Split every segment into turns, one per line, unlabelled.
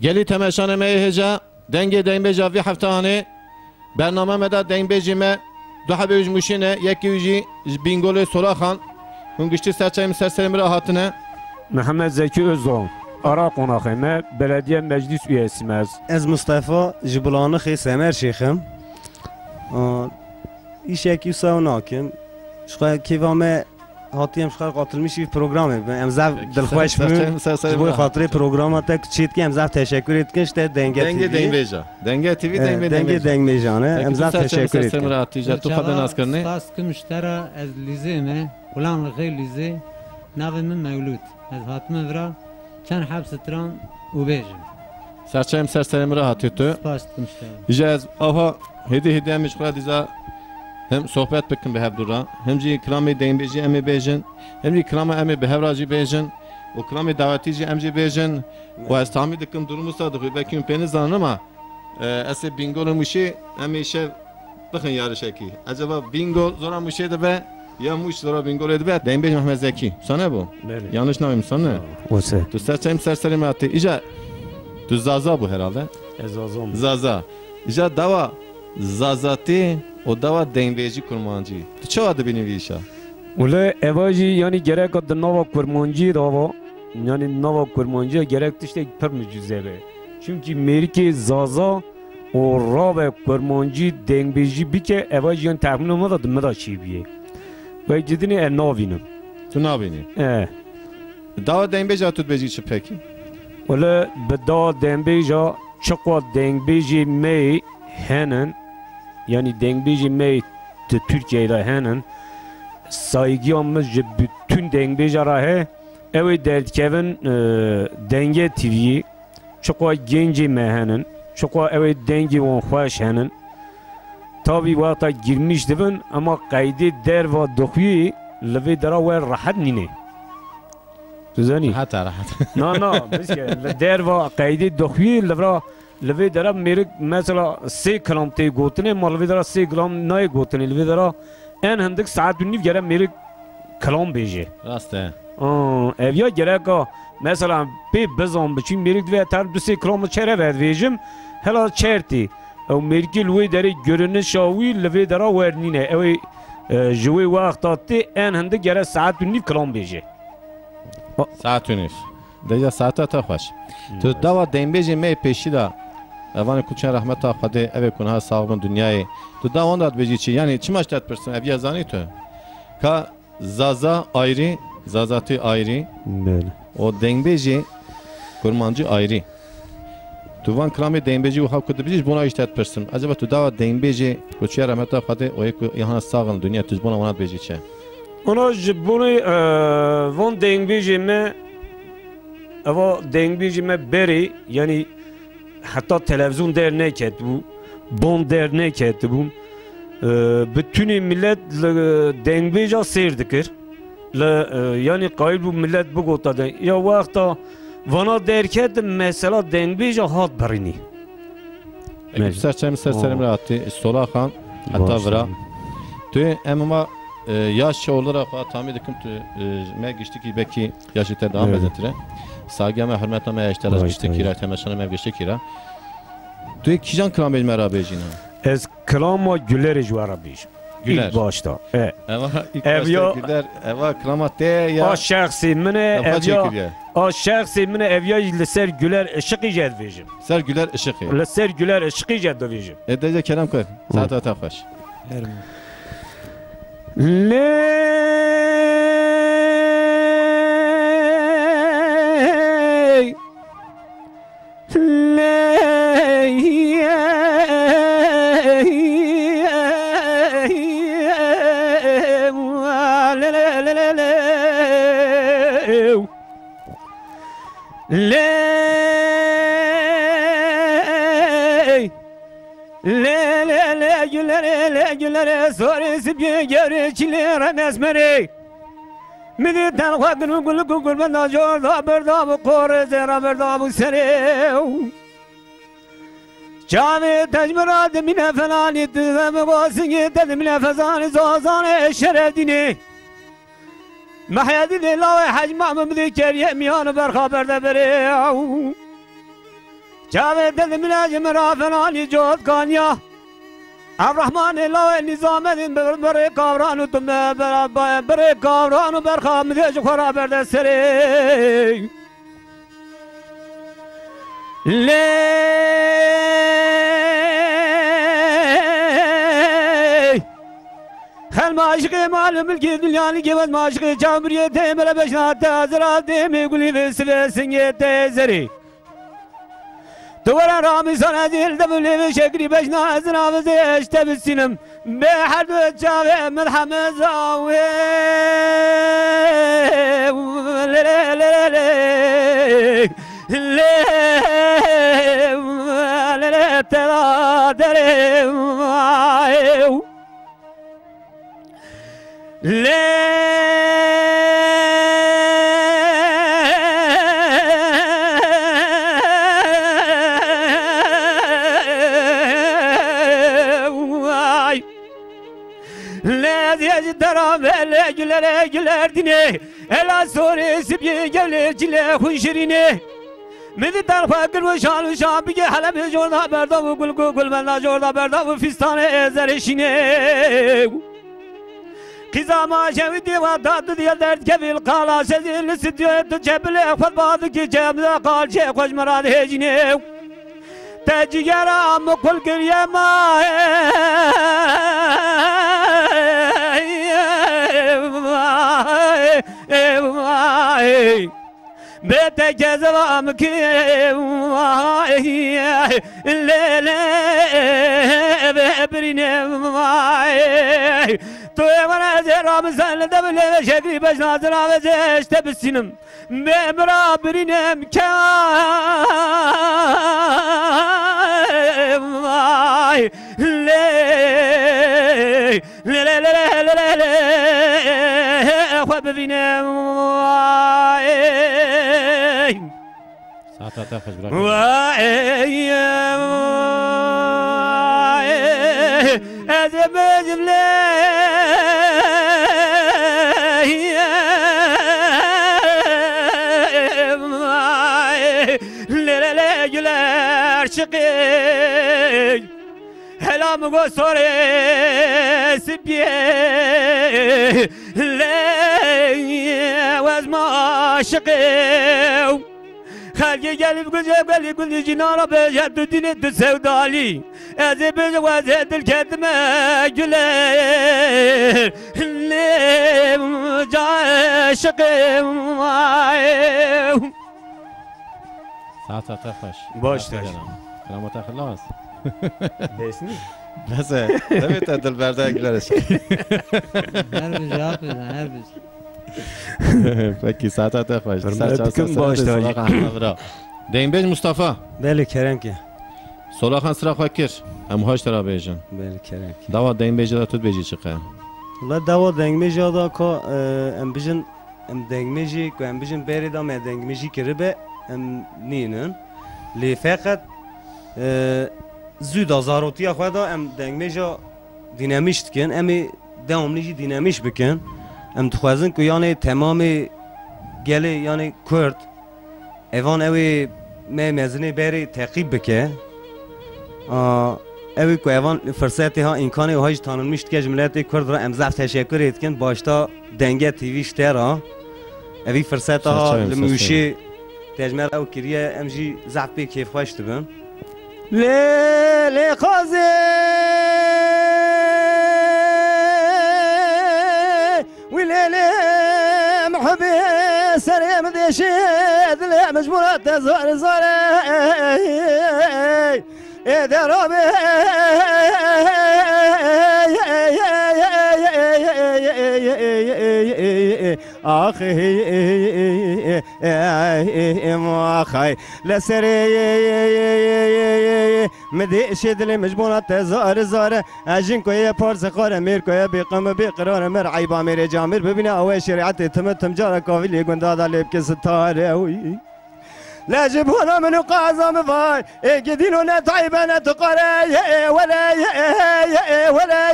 گلی تماشان می هجا دنگ بیجا وی هفته هانه برنامه مدا دنگ بیجی ما دو حبیج مشینه یکی ویجی بینگول سولاخان اون گشتی سرچایم سرسرم را هاتنه
محمد زکی Özdoğan Ara Konakeme Belediye Meclis üyesiyim
از مصطفی جبلانخی سمر شیخم ایش یکی سو ناکن شخواه کیوامه هاتیم شخواه قاتل میشی پروگرامه امزاف دلخوش بیم جبوی خاطره پروگرامه تک چیت که امزاف تشکر ایتکنش ده دنگه تیوی
دنگ بیجا دنگه تیوی
دنگ بیجانه امزاف تشکر ایتکن
تو خدا ناز کرنه
سپاس کمشتره از لیزه مه ولان لغی لیزه ناو من مولود از هاتمه ورا چند حبس تران و بیجم
سرچایم سرسرم را هاتی تو
سپاس کمشتره
ایجا از آها هدی هم مشغول دیزا هم صحبت بکن به هفدورا هم جی کلامی دین بیجی امی بیجن هم جی کلامی امی به هفراجی بیجن و کلامی دعوتی جی امی بیجن و از تامی دکم دروم صادقی بکیم پینی زنم اصل بینگول موشی همیشه بخن یارشه کی عجبا بینگول زورا موشی دبه یا موش زورا بینگول دبه دین بیج محمد زکی سانه بو yanlış نامیم سانه
Ose
تو سرچایم سرسریم راتی ایجا تو زازا bu herhalde
Ezazam
Zaza. İşte dava zazati o dava dengbeci kurmancı. Tu ço adı beni işa?
Ule evacı yani gerek adı nova kurmancı dava yani nova kurmancı gerek işte per mücizebe. Çünkü Amerika zaza o rave kurmancı dengbeci bir ke evacı yani tahmin olmadı mı da çiğbiye. Ve ciddi navinim.
Tu ne beni? Dava dengbeci atut beci çi peki?
Ule beda dengbeci çakwa dengbeci me henin yani dengbeci me Türkiye'de henin saygıyamız bütün dengbeci he evet dertkevin denge TV çakwa genci me henin çakwa evet dengi on hoş henin tabi vakta girmiş devin ama kaydı der ve dokuyu leve dara ve rahat nine Tuzani
Rahat rahat.
No بس که در و قاعده دخوی لورا لوی درا میره مثلا 3 کلام تی گوتنه مالوی درا 3 کلام نای گوتنه لوی درا ان هندک ساعت دنی گره میره کلام بیجه
Raste.
evya gerek mesela bir bezon biçim mirik ve tar 2 km çere vervejim hala çerti o merkil ve deri görünüş şavi leve dara vernine ev jui vaqt attı en hende gere saat dünni klam beje
Saat ünüf. Deja saata ta hoş. Tu dava dengbeci me peşi da Evan kuçan rahmet ahade eve kunha sağbın dünyayı. Tu da onda beci çi yani çimaş tat person ev yazani tu. Ka zaza ayrı, zazati ayrı.
böyle
O dengbeci kurmancı ayrı. Tu van krami dengbeci u havku biziz buna iştet person. Acaba tu dava dengbeci kuçan rahmet ahade o ek yana sağın dünya tu buna ona beci çe.
Ona bunu von dengbejime ama dengbejime beri yani hatta televizyon dernek et bu bon dernek et bu bütün millet dengbeja seyrdikir yani kayıp bu millet bu gotada ya vakta vana derket mesela dengbeja hat barini
Serçem rahatı sola khan hatta vira tu emma yaş olarak tahmin ediyorum tu me geçti ki belki yaşı te devam edetre sagame hürmetame yaştaraz geçti kira temeşana me geçti kira tu kijan kram el merabejina
ez klama güler jwara bij
Güler
başta
eva güler eva kramat ya
o şahsi mene evya o şahsi mene evya leser güler ışık icad vejim
ser güler ışık
leser güler ışık icad vejim
edece kelam koy saat atafaş
Ley Güler sorisi bir gerçiler mesmeri Midi tanıkladın gülü ben acor da berda bu kore zera berda bu seri Cami tecmiradı mine falan etti ve basın etti mine fezani zazani şerefdini Mehyedi lillahi hacma mümdi keriye miyanı berhaberde beri جاوید دل مناجم رافنانی جود کانیا الرحمن الله نظام دین بر کارانو تم بر کارانو بر خام دیج خورا برد سری لی خل ماشق معلوم کی دنیانی کی بس ماشق جامریت مر بشنات حضرات میگولی وسل سنگت زری دوباره رامی سنازیل دبلی شکری بشنا ازنا وزش تبسینم به حرب جاوه ملحمه زاوه güler dine ela sore sibiye gele cile hunşirine medi tarfa kırmış şalu şabiye halem jorda berda bu gul ben jorda berda bu fistane ezerişine Kızama şevdi ve tatlı diye dert kefil kala sezilli stüdyo cebile fatbadı ki cebde kal şey koş merad hecine tecigara mukul kiryema bete cezavam ki lele bebrine تو من از رامزان دبل شکری بجناز راوزش تبسینم بمرا برینم که لی خواه ببینم
ساعت تاخش براك
از بجله شقي هلا مغو سوري سبيه لي وزما شقي خالقي قلب قلب قلب قلب جنانا بجد ديني تسودالي ازي بج وزد الكدمة جلير لي جا شقي
ساعت تاخش
باش تاش
كلامات خلاص
بسني
بس دمت دل برده گلرش
هربز حافظ هربز
فکی ساعت تاخش
کم باش تاش
دیم بیج مصطفی
بله کرم که
سولاخان سرا فکر هم هاش ترا بیجن
بله کرم که
دوا دیم بیج دا تود بیجی چقه
والله دوا دنگ میجی دا که ام بیجن ام دنگ میجی که ام بیجن بری دا می دنگ میجی که ربه ام نینن لی فقط زود آزاروتی خدا ام دنگ میجا دینامیش کن امی دامنیجی دینامیش بکن ام تخوازن که یعنی تمام گله یعنی کرد ایوان اوی مزنی بری تعقیب بکه اوی که ایوان فرصتی ها امکانی و هایش تانونمیشت که جملت کرد را امزاف تشکر ایتکن باشتا دنگه تیویش تیرا اوی فرصت ها لموشی تجمل او کریه امجی زعب بی کیف خوش تبن لیلی خوزی ولیلی محبی سریم دیشید لی مجبورت زار زاره درابی آخی ماخی لسری مدیشید لی مجبورت زار زاره اجین کوی پارس خاره میر کوی بیقم بیقرار مر عیبا میر جامیر ببینه اوه شریعت تم تمجار کاویلی گندادا لیب که ستاره لا جبونا من قازم فاي قدينو نتعيبنا تقري ولا ولا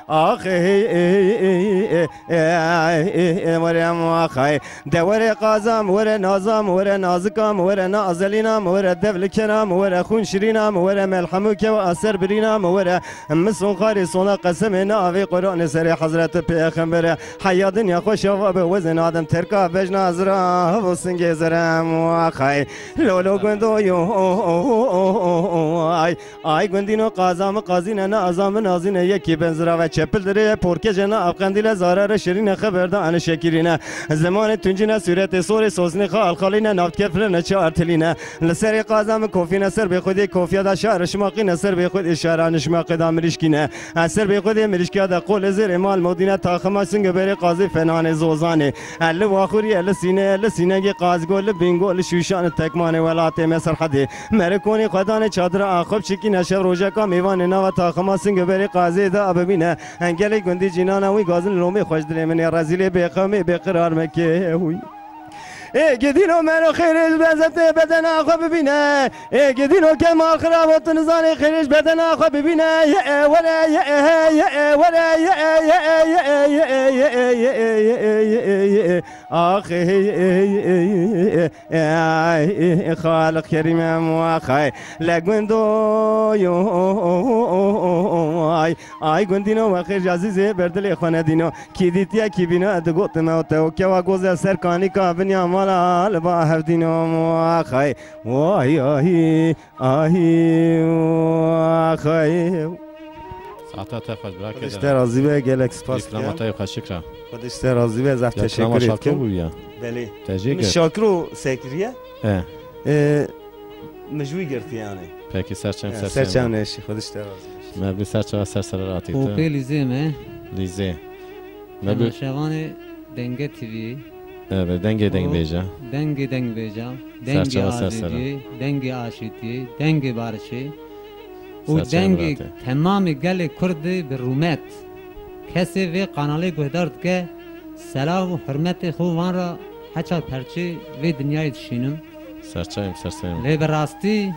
اخي ورا مخاي دوري قازم ورا نازم ورا نازكم ورا نازلينام ورا دبل كرام ورا خون شرينام ورا ملحمك واسر برينام ورا مسون خاري صنا قسمنا في قران سر حضرت پیغمبر حيا دنيا خوش وزن آدم ترکا بج نازرا و سنگ زرم و خای لولو گندو یو آی گندینو قازام قازینه نه ازام نازینه یکی بنزرا و چپل دره پورکه جنا افغاندیل زارار شیرین خبردان شکرینه زمان تنجینه صورت سور سوزنی خال خالینه نافت کفرنه چارتلینه لسر قازام کوفینه سر به خودی کوفیا دا شهر شماقینه سر به خود اشاره شماق دا مریشکینه سر به خودی مریشکیا دا قول زیر مال مدینه تاخما سنگ بری قاضی فنان زوزانه ال واخوری ال سینه گی قاز گل بینگول شوشان تکمان ولات مصر حدی مرکونی خدان چادر آخب چکی نشه روزه کا میوان نوا تاخما سنگ بری قاضی دا ببینه انگلی گندی جنانا وی گازن لومی خوش دل من رزیل بخمی بقرار مکه وی گدینو منو خیرش بزت بدن آخو ببینه گدینو که ما خرابات نزان خیرش بدن آخو ببینه ولا آخی خالق کریم مواخی لگوندو آی گندینو و خیر عزیزه بردل خانه دینو کی دیتیا کی بینا دگوت موتو که و گوز سرکانی کا بنیا مالا لبا هفدینو مواخی وای آهی واخی
ساعتها خوش برا
خودش ترازی به گلکس پاس
کرد خوش شکر
خودش ترازی به زفت تشکر
کنم
بله
تشکر
شاکرو سکریه مجوی گرفتی یعنی
پکی سرچم
سرچمش خودش ترازی
مبلغ سرچم سر راتی
او به لیزه مه
لیزه
مبلغ شوان دنگ تیوی
دنگ بیجا
دنگ بیجا دنگ آزیدی دنگ آشیتی دنگ بارشی او دنگ تمام گل کرد به رومت کسی وی قانالی گهدارد که سلام و حرمت خوبان را حچا پرچی وی دنیای دشینم
سرچایم
لی براستی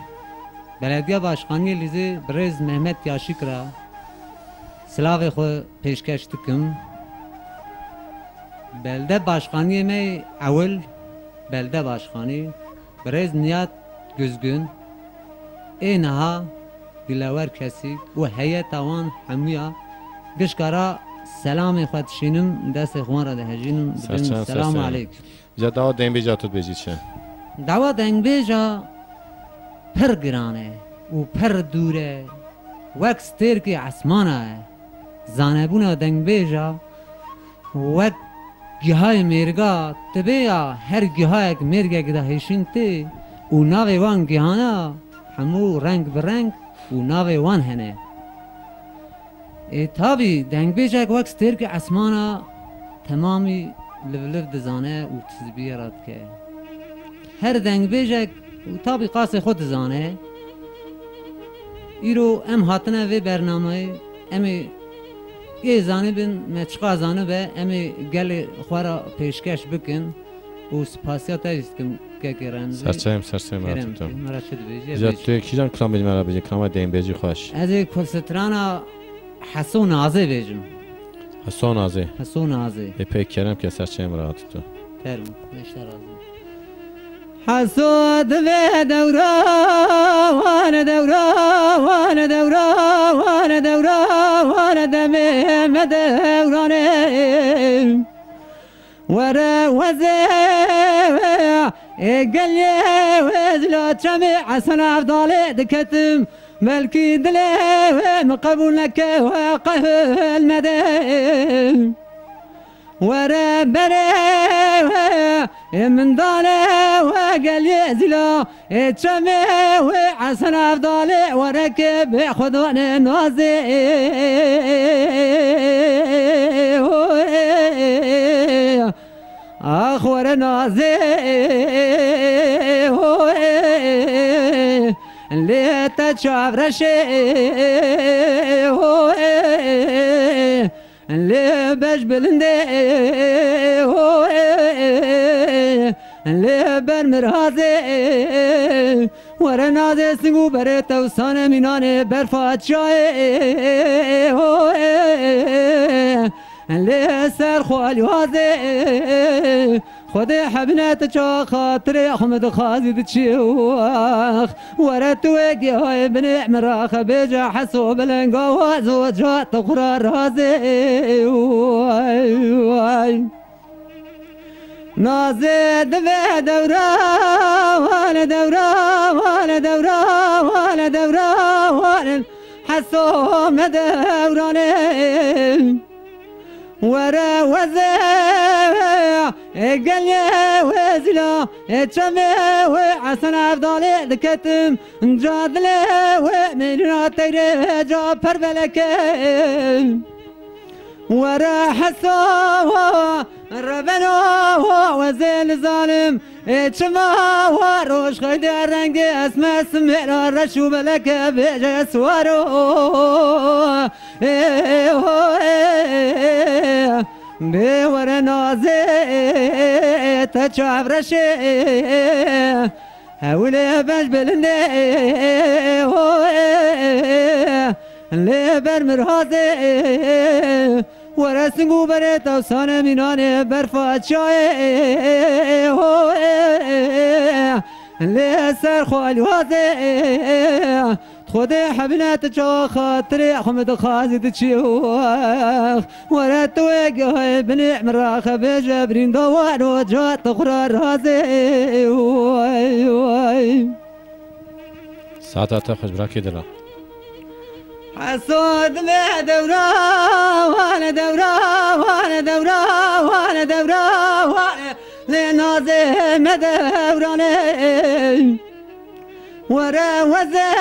بلدیه باشخانی لیزه بریز محمد یاشیک را سلاو خو پیشکش دکم بلده باشخانی می اول بلده باشخانی بریز نیاد گزگون اینها دلاور کسی و هیئت آوان حمویا گشکارا سلام خود شینم دست خوان را دهجینم سلام علیکم
جا دعوة دنگ بیجا تو بیجی چه؟
دعوة دنگ بیجا پر گرانه و پر دوره وک ستیر که عسمانه زانبونا دنگ بیجا وک گیهای مرگا تبیا هر گیهای که مرگا که دهیشین تی و ناوی وان گیهانا همو رنگ برنگ و ناوی وان هنه تابی دنگ بیجا وک ستیر که عسمانه تمامی لف دزانه و تزبیه راد که هر دنگ بیجا و تابی قاس خود دزانه ایرو ام هاتنه و برنامه امی یه زانه بین مچقا زانه به امی گل خوارا پیشکش بکن و سپاسیات هست که کرنزی
سرچایم راتیتو جا توی کی جان کلام بیجی مرا بیجی کلام دنگ بیجی خوش
از کلسترانا حسون آزه بیجم
حسون آزه پیک کردم که سرچایم راتیتو
ترم نشتر آزه حسود به دورا وان دورا وان دورا وان دورا وان دمه مدورانه ورا وزه قلي وزلا تشمي عسن افضل دكتم ملكي دلي مقبول لك وقه المدى ورا بري من ضالي وقال يزلا تشمي وعسن افضل وركب خذون النازي اخور نازي اللي تشاف رشي اللي باش بلندي اللي برمرهازي ورا نازي سنگو بريت وصانه ميناني برفات شاي اللي سر خوالي وازي خودي حبنات جا خاطري حمد خازي دتشيوخ ورا توقي هاي بني مراخ بيجا حسو بلنقا وازو جا تقرار رازي نازي دفع دورا وانا دورا وانا دورا وانا دورا وانا حسو مدوراني ورا وزا قال يا وزلا اتشمي وعسن افضالي ذكتم جادلي ومن راتي جا بربلك ورا حسوا ربنا وزل ظالم اتشما وروش خيد الرنگ اسمه سمع رشو بلك بيجا سوارو بورا نازي تشعب رشي هولي باش بلندي اللي برمرهازي ورا سنگو بريت وصانه ميناني برفات شاي اللي سر خوالي وازي خودي حبنات جا خاطري حمد خازي تشيوخ ورا توقي بني مراخ بجبرين دوار وجا تقرار رازي
ساعتها تخش براكي دلا
حسود ما دورا وانا دورا وانا دورا وانا دورا وانا لنازي مدوراني ورا وزا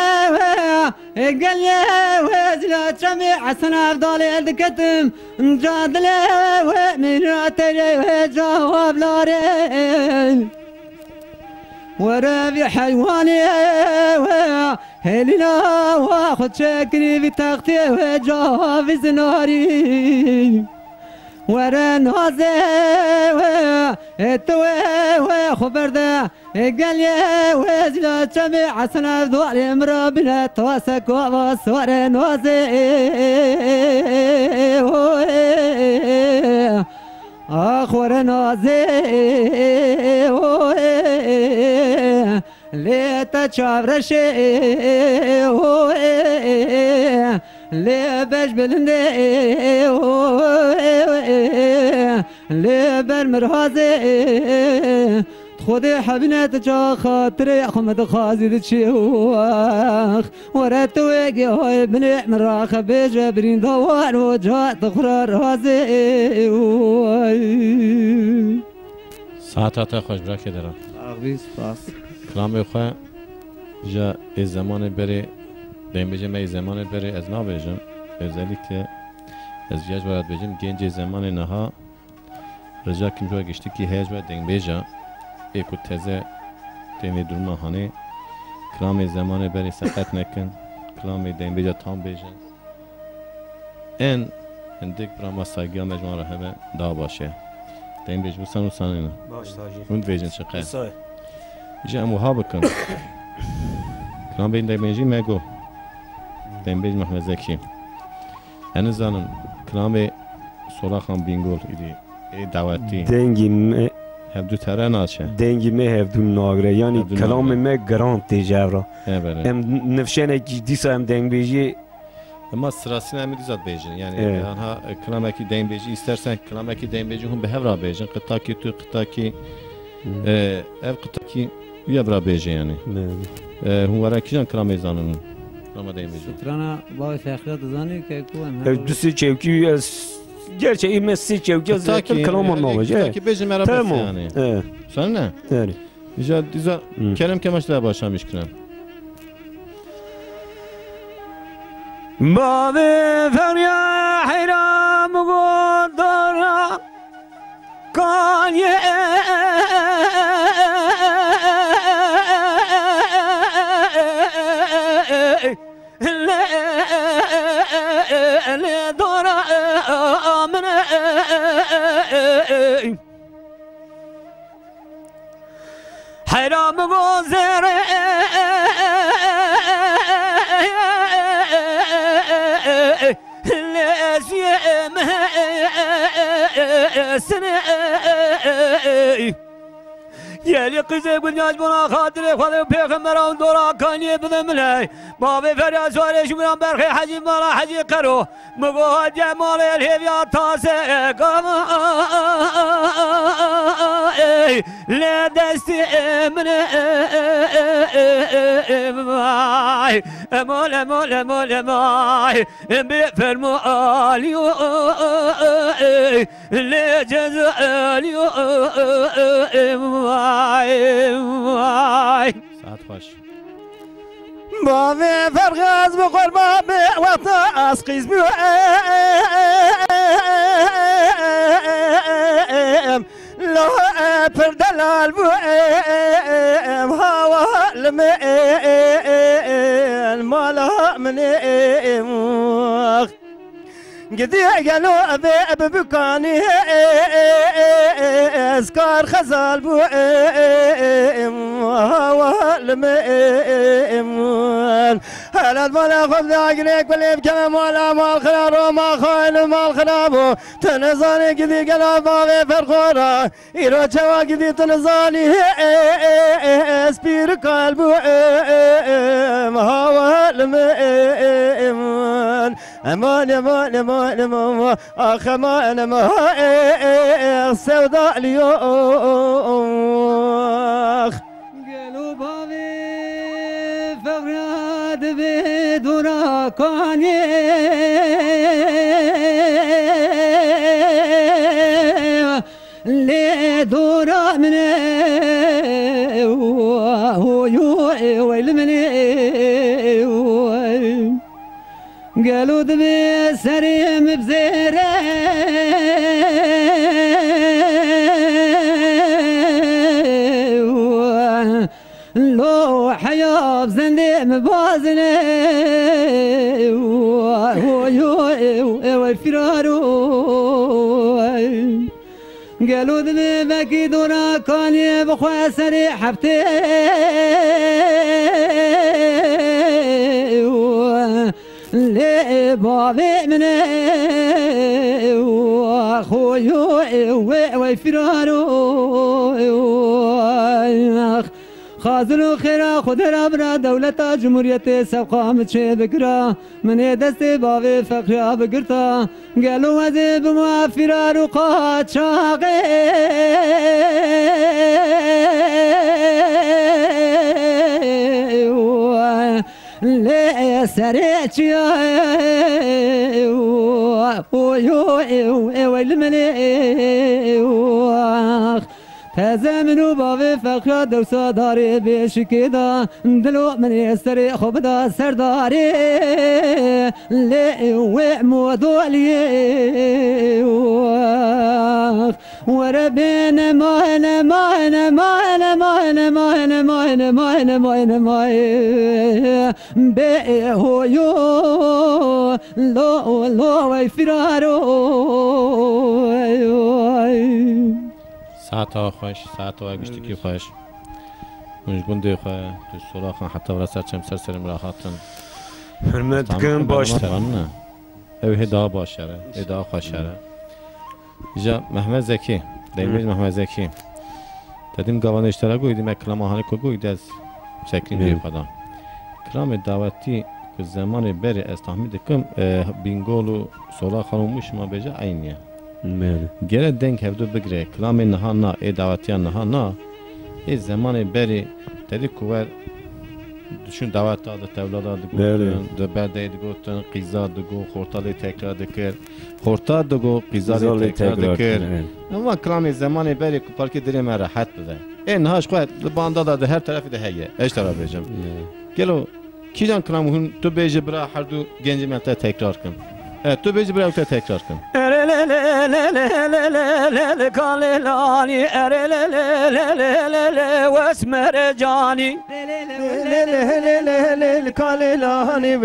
قال يا وزلا تشمي حسن افضالي الكتم جادلي ومن راتي جواب لاري ورا في حيواني هلنا واخد شكري في تختي وجواب في زناري ورا نازي توي خبر ده قال يا وزلا تشمي حسن افضالي امرابنا تواسك وباس ورا نازي ورا نازي لي تشعب رشي لي باش بلندي لي برمرهازي خودي حبنات جا خاطري حمد خازي دتشيوخ ورا توقي هاي بني مراخ بجبرين دوار وجا تقرار رازي
ساعتها تخش براكي دلا
اغبي سپاس
کلام خواه جا از زمان بری دیم بجم ای زمان بری از نا بجم özellikle از جاج باید بجم گنج زمان نها رجا کم جوا گشتی که هیچ باید دیم بجا ایکو تزه تیمی درما هانه کلام زمان بری سقط نکن کلام دیم بجا تام بجن این هندک براما سایگی ها مجموعه را همه دا باشه دیم بج بسن و سانینه
باش تاجی
اون بجن شقه
سای
جا اموها بکن کلام بین دیم بجی مگو دیم بج محمد زکی هنو زانم کلام سولاخ هم بینگول ایدی ای دعوتی
دنگی می
هف دو تره ناچه
دنگی می هفدو ناگره یعنی
هفدو
کلام
ناگره.
می گرانت تیجاورا
بله
ام نفشنه کی دیسا ام دنگ بیجی
اما سراسین همی دیزاد بیجن یعنی
اه.
آنها کلام اکی دیم بیجی استرسن کلام اکی دیم بیجی هم به هفرا بیجن قطعه کی تو قطعه کی ev qıtaki yebra beje yani. Hum wara kijan kram zanın. Kram deyim beje.
ترانا باوی فخرات زانی که کوان
دوستی چوکی gerçi imesi çevki zaten kalaman ne olacak?
Qıtaki beje merhaba
Tamam.
yani.
Evet.
Sen ne?
Yani.
Diza diza kelem kemaşla başlamış kram.
Babe ferya hayram godara kanye le dora من حرام گذر لازم سنه یلی قیزه بنیاز بنا خاطر خدا پیغمبران دورا کانی بدمله ما به فریاد سوارش میرم برخی حجی مالا حجی کرو مگو جمال الهیویا تازه گم لدستی من مای مال مال مال مای بفرمو آلیو لجزالیو
ساعت خوش
با فرق از بخور با به وقت از قیز بیو لا پر دلال بو هوا لمن مالا من قدي قالوا أبي بكاني أذكار خزال بو والمئن هلا الملا خذ عقلك باللي بكم مولا مال خلال وما خاين مال خلابو تنزاني قدي قالوا باغي فرخورا إيرو جوا قدي تنزاني أسبير قلبو والمئن أمان أمان أمان أمان أخ أمان أمان سوداء اليوم
قالوا بابي فغراد بدورا كاني لدورا من ويل من قالوا دبي سريم بزيره لو حياة بزندي مبازنه وفرارو قالوا دبي بكي دورا كاني بخوا سري حبتي لبابي من أخوي وفرارو خازن خيرا خدرا برا دولة جمهورية سبقام تشي بكرا من دست بابي فقرا بكرتا قالوا هذي بما فرارو قاد شاقي لا سريتشي والمليح تزمنوا بابي فقرا دوسا داري بيش كدا دلو من يستري خبدا سرداري لي ومودولي وربنا مانا مانا مانا مانا مانا مانا مانا مانا مانا بهو يو لو لو وفرارو
ساعتها خوش ساعتها گشتکی خوش مجبوری خواه تو سراخان حتی ورسر چم سرسرم راحتن
حرمت کن باشتر
او هدا باشره هدا خوشره جا محمد زکی دیمیز محمد زکی دادیم گوان اشتراک گویدیم اکلام آهانه که گوید از شکلی میری خدا کلام دعوتی که زمان بری از تحمید کم بینگول و سراخ خانوموش ما بجا اینیه گره دنگ هفدو بگره کلام نها نا ای دعوتیان نها نا ای زمان بری تری کوور دشون دعوت داده تولاد داده گوتن دو برده گوتن قیزا دگو خورتالی تکرار دکر خورتال دگو قیزالی تکرار دکر اما کلام زمان بری که پارکی دری من راحت بده ای نهاش خواهد لبانده داده هر طرفی ده هیه اشترا بیجم گلو کی جان کلام هون تو بیجه برا هر دو گنجی ملتا تکرار کن Tu bêjî bir ew te tekrar kin.
Kalelani vesmer cani
kalelani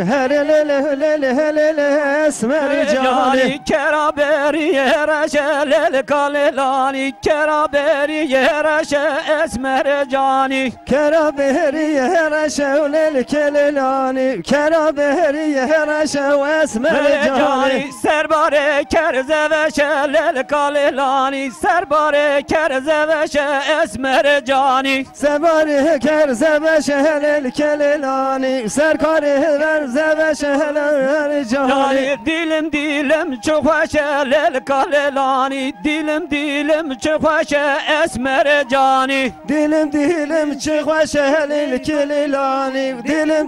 her esmer cani
keraberi yereşe kalelani keraberi yereşe esmer cani
keraberi yereşe kelelani keraberi yereşe esmer cani
serbare kerze ve şelel kalelani serbare kerze ve şe esmer cani
serbare kerze ve şelel kelelani serkare verze ve şelel cani
dilim çok şelel kalelani dilim çok şe esmer cani
dilim çık şelel kelelani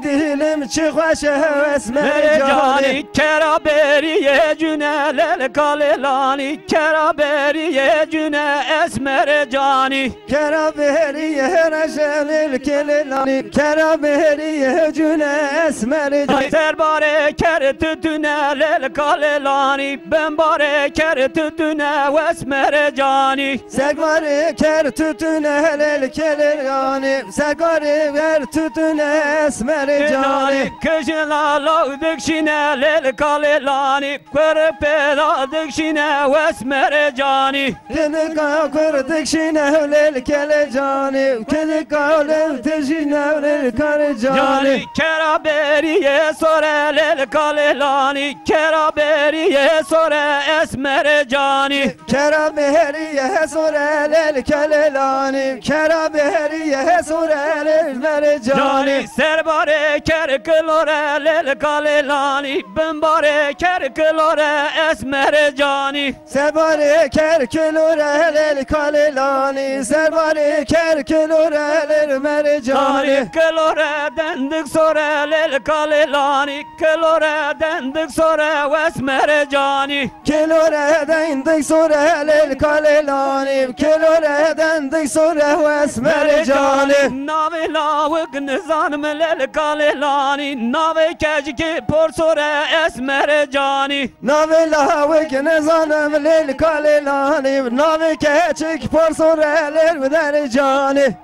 dilim çık şelel esmer cani
keraberiye cünelel kalelani keraberiye cüne esmer cani
keraberiye reşelil kelelani keraberiye cüne esmer cani
serbare ker tütünelel kalelani ben bare ker tütüne vesmer cani
sergari ker tütüne helel kelelani sergari ver tütüne esmer cani
kışlala dikşinelel kalelani kırpela dikşine vesmer cani
Kedik kırdık şinevlel kele cani Kedik kavlel şinevlel kare cani
keraberiye sorelel kalelani keraberiye sore esmer cani
keraberiye sorelel kelelani keraberiye sorelel mere cani
serbare ker klorelel kalelani ben bare ker klore esmer cani
Serbare kerkelorel kalelani Serbare kerkelorel mere cani
klore dendik sorelel kalelani klore dendik sore vesmer cani
Keloreden dik sorelel kalelani Keloreden dik sore vesmer cani
nave lavık nizanmelel kalelani nave kecki por sore esmer cani
Navela vekine zanım lel kalelani Nave keçik por sorelel der cani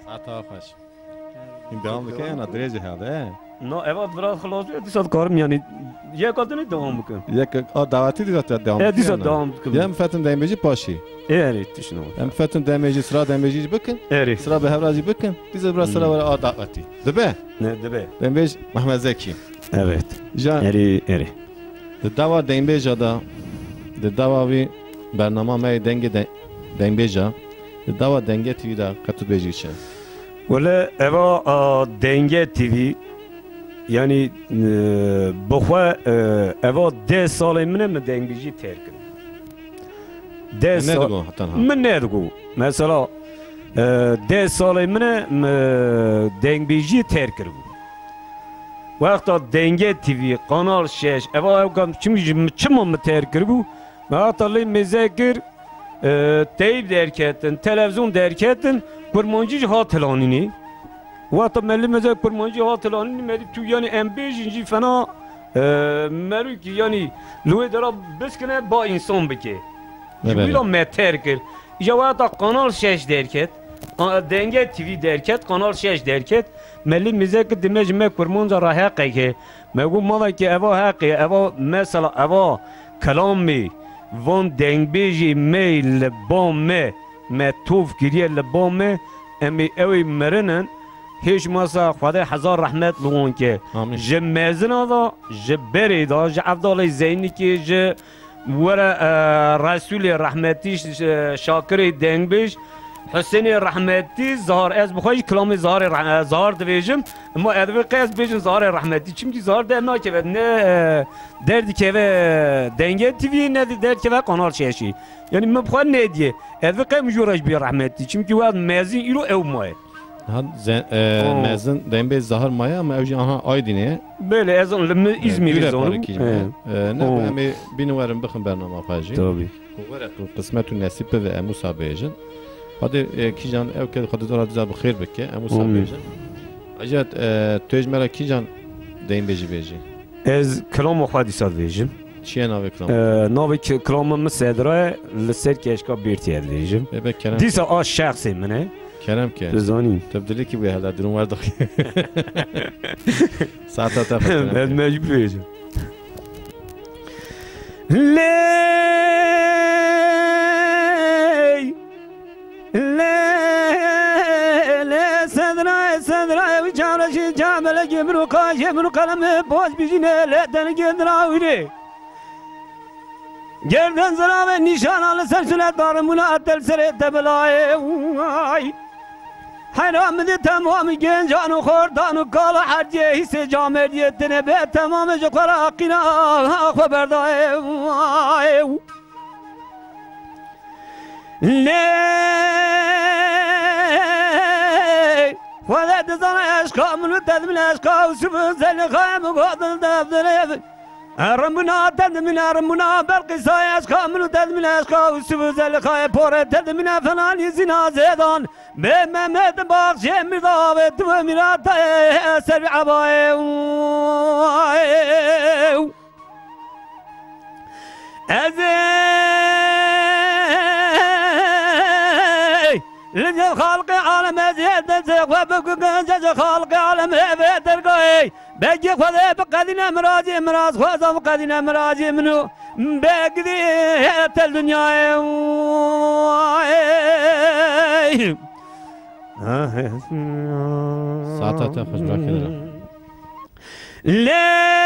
Sata hoş. Şimdi devam edelim ya derece hadi.
No evet biraz خلاص edisat karım yani یک adını devam bakın.
Yek o daveti de devam.
Edisat devam bakın.
Hem fetin demeci paşi.
Evet düşünüyorum.
Hem fetin demeci sıra demeci bakın.
Evet.
Sıra behevrazi bakın. Dize biraz sıra var o daveti. Değil mi?
Ne de
Demeci Mehmet Zeki.
Evet.
Can
Eri.
dava dembeja da dava vi bernama me dembeja dava denge TV da katı bejiçe.
Valla eva denge TV yani bخوا eva de salimine mi dengeci terk. De
Ne diyor hatan ha?
من ندگو مثلا ده سال منه دنگبیجی تر کرد وقتا دنگه تیوی قنال شش اوا اوکم چمم تر کرد وقتا لی مذکر تیب درکتن تلویزیون درکتن کرمانجی هاتلانینی وقتا ملی مذکر کرمانجی هاتلانینی ملی تو یعنی امبیجی فنا مرو کی یعنی لوی درا بسکنه با انسان بکه Jubila meter kir. İcavata Kanal 6 derket. Denge TV derket. Kanal 6 derket. Melli mizek demej me kurmanca rahaqe ki. Megu mala ki eva haqi. Eva mesela eva kalami. Von dengbeji me le bom me tuf giriye le bom me. Emi evi merinen. Hiç masa Khada hazar rahmet luğun ki. Je mezina da, je beri da, je Abdallah Zeyni ki, je ورا رسول رحمتی شاکری دنگ بیش حسین رحمتی زهر از بخوای کلامی زهر دویجم اما ادوی قیس بیجم زهر رحمتی چونکی زهر در ناکه و نه دردی که و دنگه تیوی نه درد که و قنال شیشی یعنی من بخوای نه دیه ادوی قیم جورش بی رحمتی چونکی وقت مزین ایرو او ماه
mezun dembe zahar maya ama evci aha Aydın'e
böyle ezan İzmir'e zonum
ne ben bir numaram bakın bernama pajı
tabii
وورق قسمت النصیب به اموسا بیجن هذا کیجان او که خود داره دزاب خیر بکه اموسا بیجن اجت توج مرا کیجان دیم بیجی بیجی
از کلام خودی ساد ویژم
چیه ناوی کرام؟
ناوی کلام مسدره لسر کشکا بیرتیه ویژم
ببه کرم
دیسا آش شخصی منه
کرم که
بزانیم
تبدیلی که به هلا درون ورد ساعت تا
بعد مجبور ویژم صدرای و جارشی جامل گمرو کاش گمرو کلم باز بیشینه لدن گندراویره گردن زرا و نشان آل سرسلت دارمون اتل سر تبلای حرام ده تمام گنجان و خوردان و کالا حرجی حس جامعیت به تمام جقرا حقینا خبردای خدا دزان اشکا منو تدمن اشکا و سبن زل خایم و قادل دفتره رمنا تدمن رمنا بالقصای اشکا منو تدمن اشکا و سبن زل خایم پوره تدمن فلانی زنا زیدان به ممت باخش مرداوه تو میرات سر عبای از لجل خالق عالم زيد زيد خالق عالم بيترقي بيجي خذ بقدنا مراجي مراز خذ بقدنا مراجي منو بقدي الدنيا
ساعتها تاخذ براكدرا
لا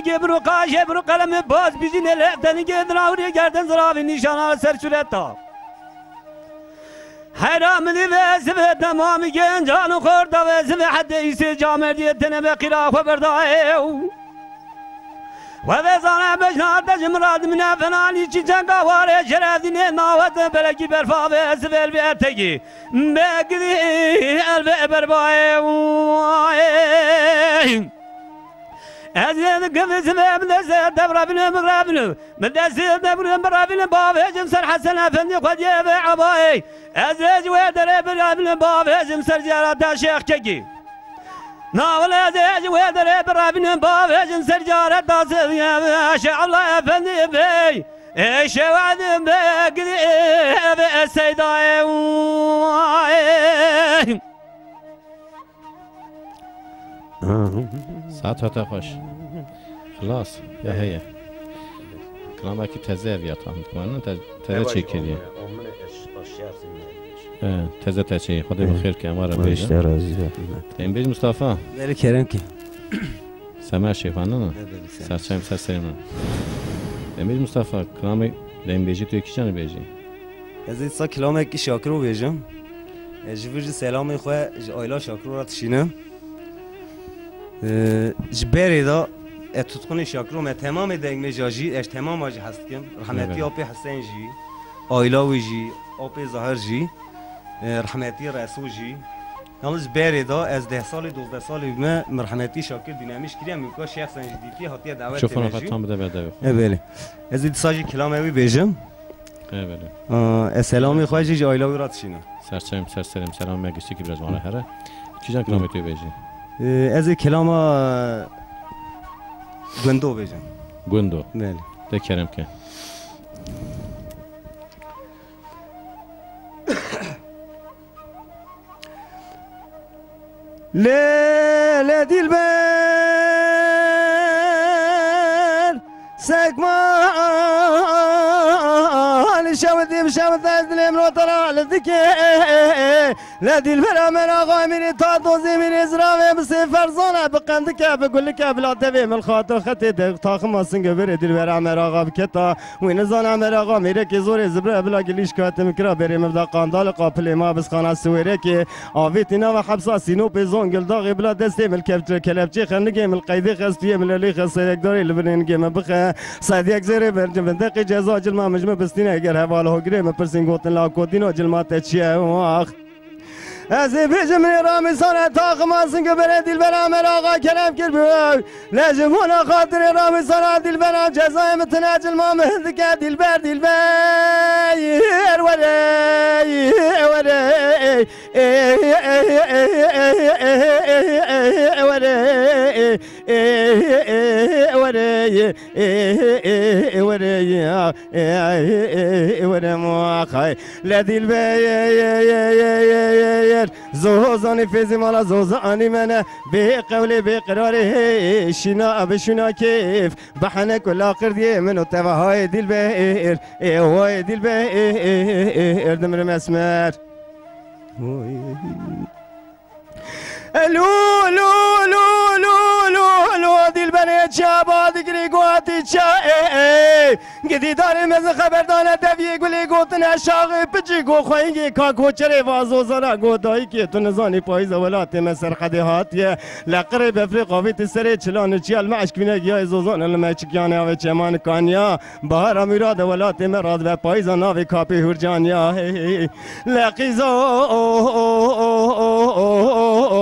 گبرو قاش گبرو قلم باز بیزین لعتنی گدراوری گردن زراوی نشانه سر صورتا حرام دی واسه تمام گنجان خورد واسه حدیث جامع دیتنه به قرا خبردای و وزانه بجنات جمراد من فنانی چی جنگا واره شرفدین ناوت بلکی برفا واسه البیتگی بگی الب بربای از این قبض مبلغ دبرابن مغربن مدرسه دبر مرابن بابهم سر حسن افندی خودی به عبای از جواد ربرابن بابهم سر جارات شیخ چکی ناول از جواد ربرابن بابهم سر جارات داس الله افندی بی شواد بگی به سیدای
ساعتها تاخش خلاص يا هي كلامك تزه يا طعم كمان تزه شيء كذي تزه تشي خدي بخير كاميرا بيش تين بيج مصطفى
بله کرم کی
سمع شيء فانا سرچم سرسرنا تين بيج مصطفى كلامي تين بيجي تو کی جان بيجي
از این کلامه کی شاکرو بیجم جوری سلام خو آیلا شاکرو را تشینم جبری دا اتتخونی شاکرو من تمام دنگ مجاجی اش تمام آجی هست کم رحمتی آپی حسین جی آیلاوی جی آپی ظاهر جی رحمتی رسول جی یالنز جبری دا از 10 سال 12 سال من مرحمتی شاکر دینامیش کردیم میگه شخص جدیدی هاتیه دعوت
شوفنا فتام بده بده
بله از این ساجی کلامه بیجم
بله
السلام خواهی آیلاوی را تشینم
سرچم سرسرم سلام مگشتی که برای ما هره کی جان کلام تو بیجی
از کلام گندو بیجم
گندو
بله
دکرم که
لا دلبر سكمان شاودي بشاود ذلك مرو طلع لذكي لا دلبر من اغا من تاطوزي من ازراوي بسفر زونا بقندك بقول لك بلا تبي من خاطر خطي تاخم سنگ بر دلبر من اغا بكتا وين زانا من اغا ميرك زور زبره بلا گليش كاتم كرا بري مبدا قاندال قافل ما بس خانا سويرك اويتنا وحبسا سينو بزون قل داغي بلا دستي من كلبجي خنقي من القيدي خستيه من اللي خسيك دوري لبنين ما بخ صاديك زيري برجم بندقي جزا جلما مجمع بستينا اگر حواله گري ما پرسين گوتن لا كودينو جلما تچيا واخ از بیجم رامی سانه تاقم آسن که بره دل برام آقا کرم کر بیو لجمون خاطر رامی سانه دل برام جزای متناجل ما مهد که دل بر ورا مواخي لديل بير زوزاني فيزي مالا زوزاني منا بقولي بقراري شنا بشنا كيف بحنا كل قردي منو تبهاي ديل بير هواي ديل بير دمر مسمار لو لو لو لو لو لو دل بني شاباد گریگواتی چای گدی داره مز خبردانه دوی گلی گوتن شاغ پچی گو خوینگی کا کوچره وازو زرا گودایی که تو نزانی پایز ولات مسر قدهات لقره بفریقا ویت سر چلان چیل معش کینه گیا زوزان المچکیانه و چمان کانیا بهار امیراد ولات مراد و پایز ناوی کاپی هرجانیا لقیزا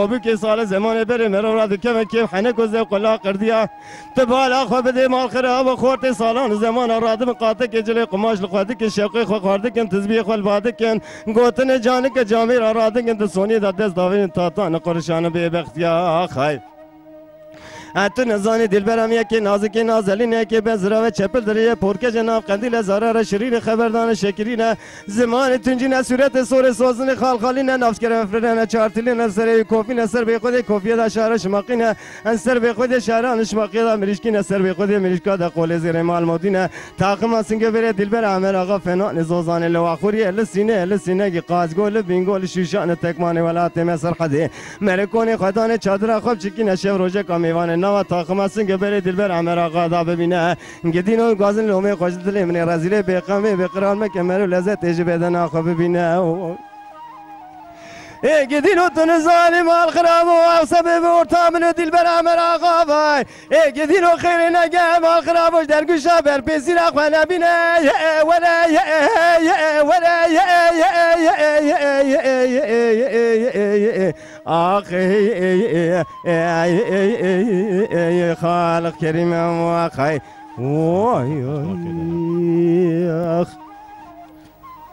بکی سال زمان بره مراد کم کیف حنه کوزه قلا قردیا تبالا خو بده مال خراب و خورت سالان زمان رادم قاطع که جلی قماش لخواده که شوقی خو خورده کن تزبیه خو الباده کن گوتن جان که جامیر راده کن سونی دا دست داوین تاتان قرشان به بختیا خای تو نزانی دل برم یکی نازکی نازلینه که بزرا و چپل دریه پرکه جناب قندیل زرار شریر خبردان شکرینه زمان تنجین صورت سور سوزن خالخالینه نفس کرم فرنه چارتلینه سر کوفینه سر به خود کوفیه دا شهر شماقینه سر به خود شهران شماقی دا مریشکینه سر به خود مریشکا دا قول زیر مال مدینه تاقم سنگ بره دل بر عمر آقا فنان زوزان لواخوری لسینه کی قازگول بینگول شیشان تکمان ولات مصر خده ملکون خدان چادر خوب چکینه شب روزه کامیوان نوا تاقم سنگ بره دل بر عمر آقا دا ببینه گدینو گازن لومه خوش دل من رزیله بقامه بقرار مکمل لذت بدن آقا ببینه گدینو تون ظالم الخراب و سبب ورتا من دل بر عمر آقا وای گدینو خیر نگه مال خرابش در گوشا بر پیسی را خو نبینه ولا آخی خالق کریم و خی وای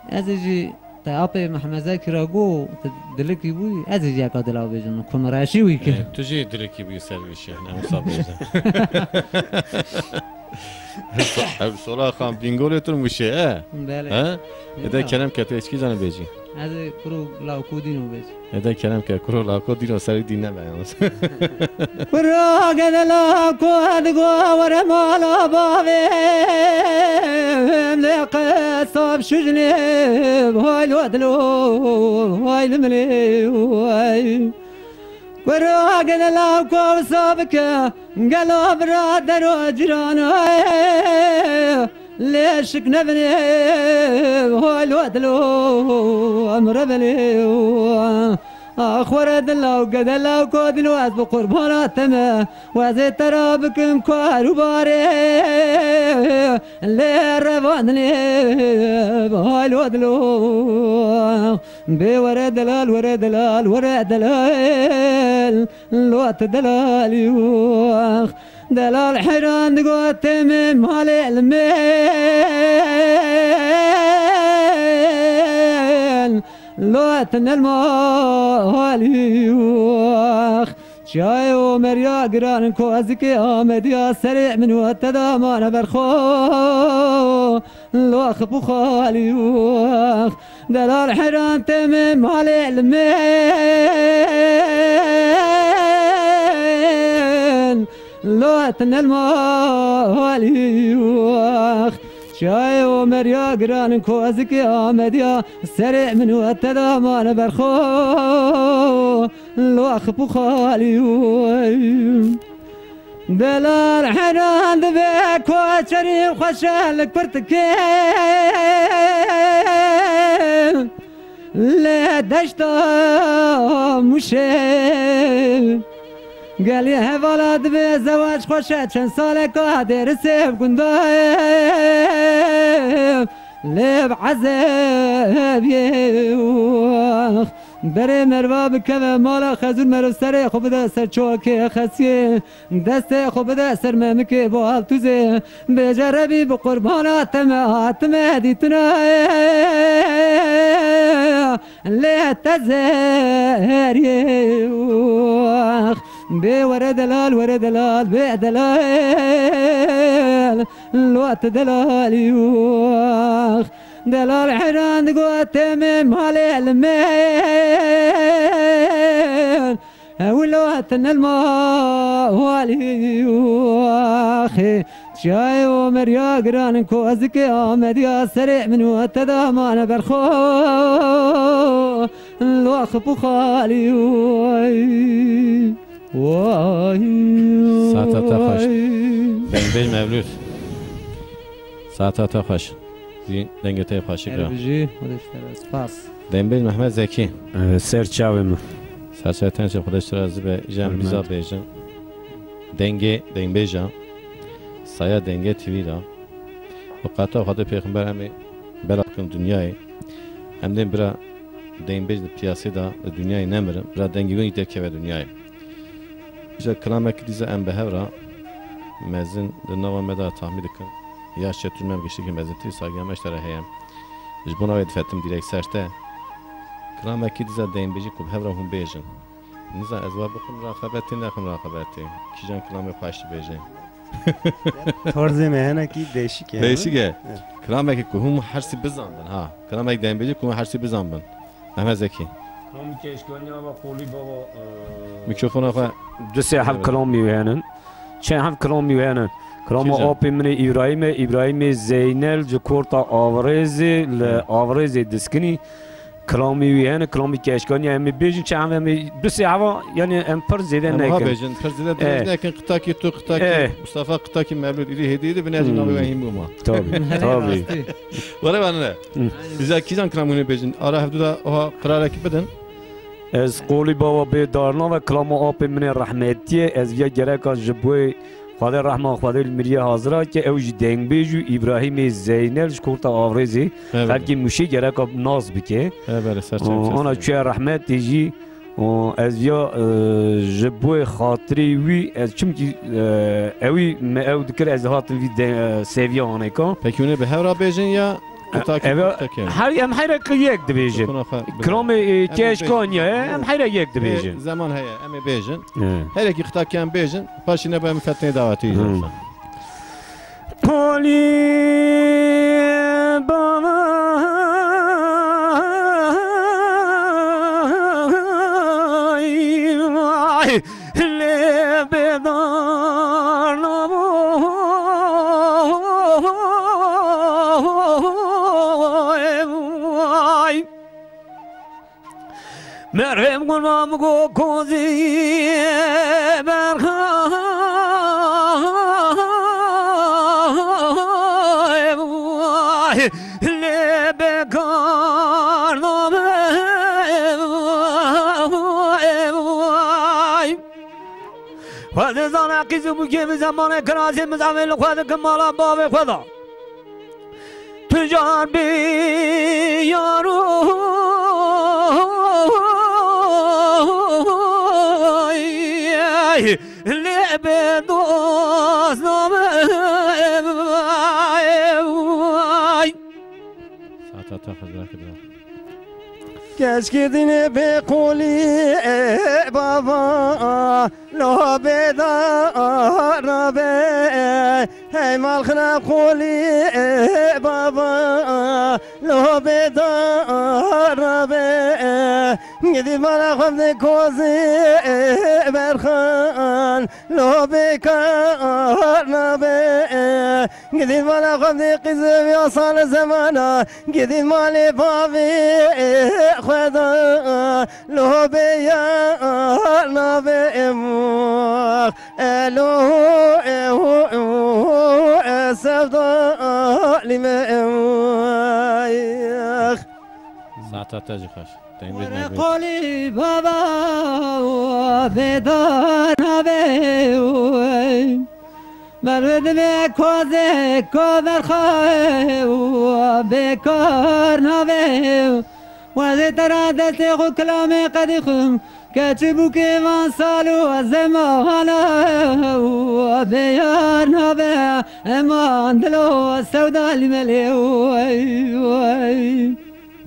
ازجی تاپ محمد کراگو دلکی بوی ازجی اکا دلاو بیجن کنراشی وی که
تو جی دلکی بوی سرویشه نه مصاب بیجن سولا خام بینگولتون میشه
بله
ادا کلام که تو اسکی زنه بیجی
از کرو لاکو دینو بیج
ادا کلام که کرو لاکو دینو سری دینه بیاموز
کرو گد لاکو ادگو ور مالا باوی لقصاب شجنی وای لودلو وای لملی وای کرو گد لاکو سابک قلب را درو جرانو ليش كنبني هو الودلو امر بلي اخور دلو قدلو كودلو از بقربانات ما وزيت ترابكم كوارو باري اللي رفضني هو الودلو بورد دلال ورد دلال ورد دلال الوقت دلال يوخ دلال حيران قوت من مال المال لوتن المال يوخ شاي ومريا قران كوازك آمد يا سريع من وتدامان برخو لوخ بخالي يوخ دلال حيران تمم مال المال لوتن المال يوخ شاي ومريا قران كوازك آمد يا سريع من وتدامان برخو لوخ بخالي دلال حنان ذبك وشري وخشالك برتكين لا دشتا مشي قال يا ولد بزواج خوشت چند سال قادر سيب قندايب لب عذاب يوخ بره مروا بکوه مالا خزون مرو سر خوب ده سر چوکه خسیه دست خوب ده سر ممکه با حال توزه بجربی بقربانات ما دیتنا له تزهری بورد دلال ورد دلال به دلال الوقت دلال يوخ دلال حيران قوت من مالي المال والوقت الماء والي يوخ شاي ومريا قران كوزك آمد يا سريع من وقت دامان برخو الوقت بخالي
ساعتا خوش بین مولود ساعتا خوش دنگته خوشی کرد
بجی خودش پاس
دنبیل محمد زکی
سرچاوم
سرچاوتن چه خودش راضی به جام بیزا بیجن دنگ بیجا سایه دنگه تیوی دا و قطع خود پیغمبر همی بلاکن دنیای هم دین برا دنگ بیج پیاسی دا دنیای نمیرم برا دنگی گونی ترکه و دنیای جا کلامه که دیزه ام به هورا مزن دنوا مدا تحمیل کن یا شتر مم گشتی که مزن تی ساگی همش داره هیم جبونا وید فتم دیرک سرته کلامه که دیزه دین بیجی کب هورا هم بیجن نیزا از واب بخون راقبتی نخون راقبتی کی جان کلامه خوشت بیجن
طرز مهنه کی دیشیکه
دیشیکه کلامه که هم هرسی بزنن ها کلامه دین بیجی که هرسی بزنن محمد زکی
کلامی که اشکالی آبا قولی بابا
میکروفون آقا
دسته هف کلامی ویانن چه هف کلامی ویانن کلام آبی من ابراهیم زینل جکورتا آورزی دسکنی کلامی ویانه کلامی که اشکالی همی بیجن چه همی دسته هوا یعنی ام پر زیده نکن
ها بیجن پر زیده بیجن نکن قطاکی تو قطاکی مصطفى قطاکی مولود ایلی هدیده بنیازی نامی وحیم بوما
تابی
ولی بانه بیزا کیزان کلامونی بیجن آره هفته دا قراره کی بدن
از قولی بابا به دارنا و کلام آب من رحمتیه از یا گرک از جبوی خدا رحمان خدا المریه حاضره که اوج دنگ بیجو ابراهیم زینل شکورتا آورزی خلقی موشی گرک آب ناز بکه آنا چه رحمت دیجی از یا جبوی خاطری وی از چون که اوی ما او دکر از خاطر وی سویا آنه کن
پکیونه به هورا بیجن یا
هر ام حیره که یک دبیجن کلام کش کنیه ام حیره یک دبیجن
زمان هیا ام بیجن هر کی خطا کم بیجن پاشی نبا ام فتنه دعوتی
قولی بابا لبدار نبو مرهم کنم گو کوزی برخواه لبکار نبوی خود زن عقیزو بگی به زمان کرازی مزامل خود کمالا باب خدا تجار بیارو لب دوست
ساعتا خزرا کدرا
کش کردین به قولی بابا لو بدار به هی مال خنا قولی بابا لو بدار به گدی مال خود کوزی برخان لو بکار نبه گدی مال خود قزم یا سال زمانا گدی مال بابی خدا لو بیار نبه اموخ الو سفدا لما اموخ
ساعتا تاجی خوش
قولی بابا بدار نبه مرد به کوزه کوبر خواه بکار نبه وزي ترى دستي خو كلامي قد خم كاتبو كيفان سالو الزمانة وبيار نبي امان دلو السوداء الملي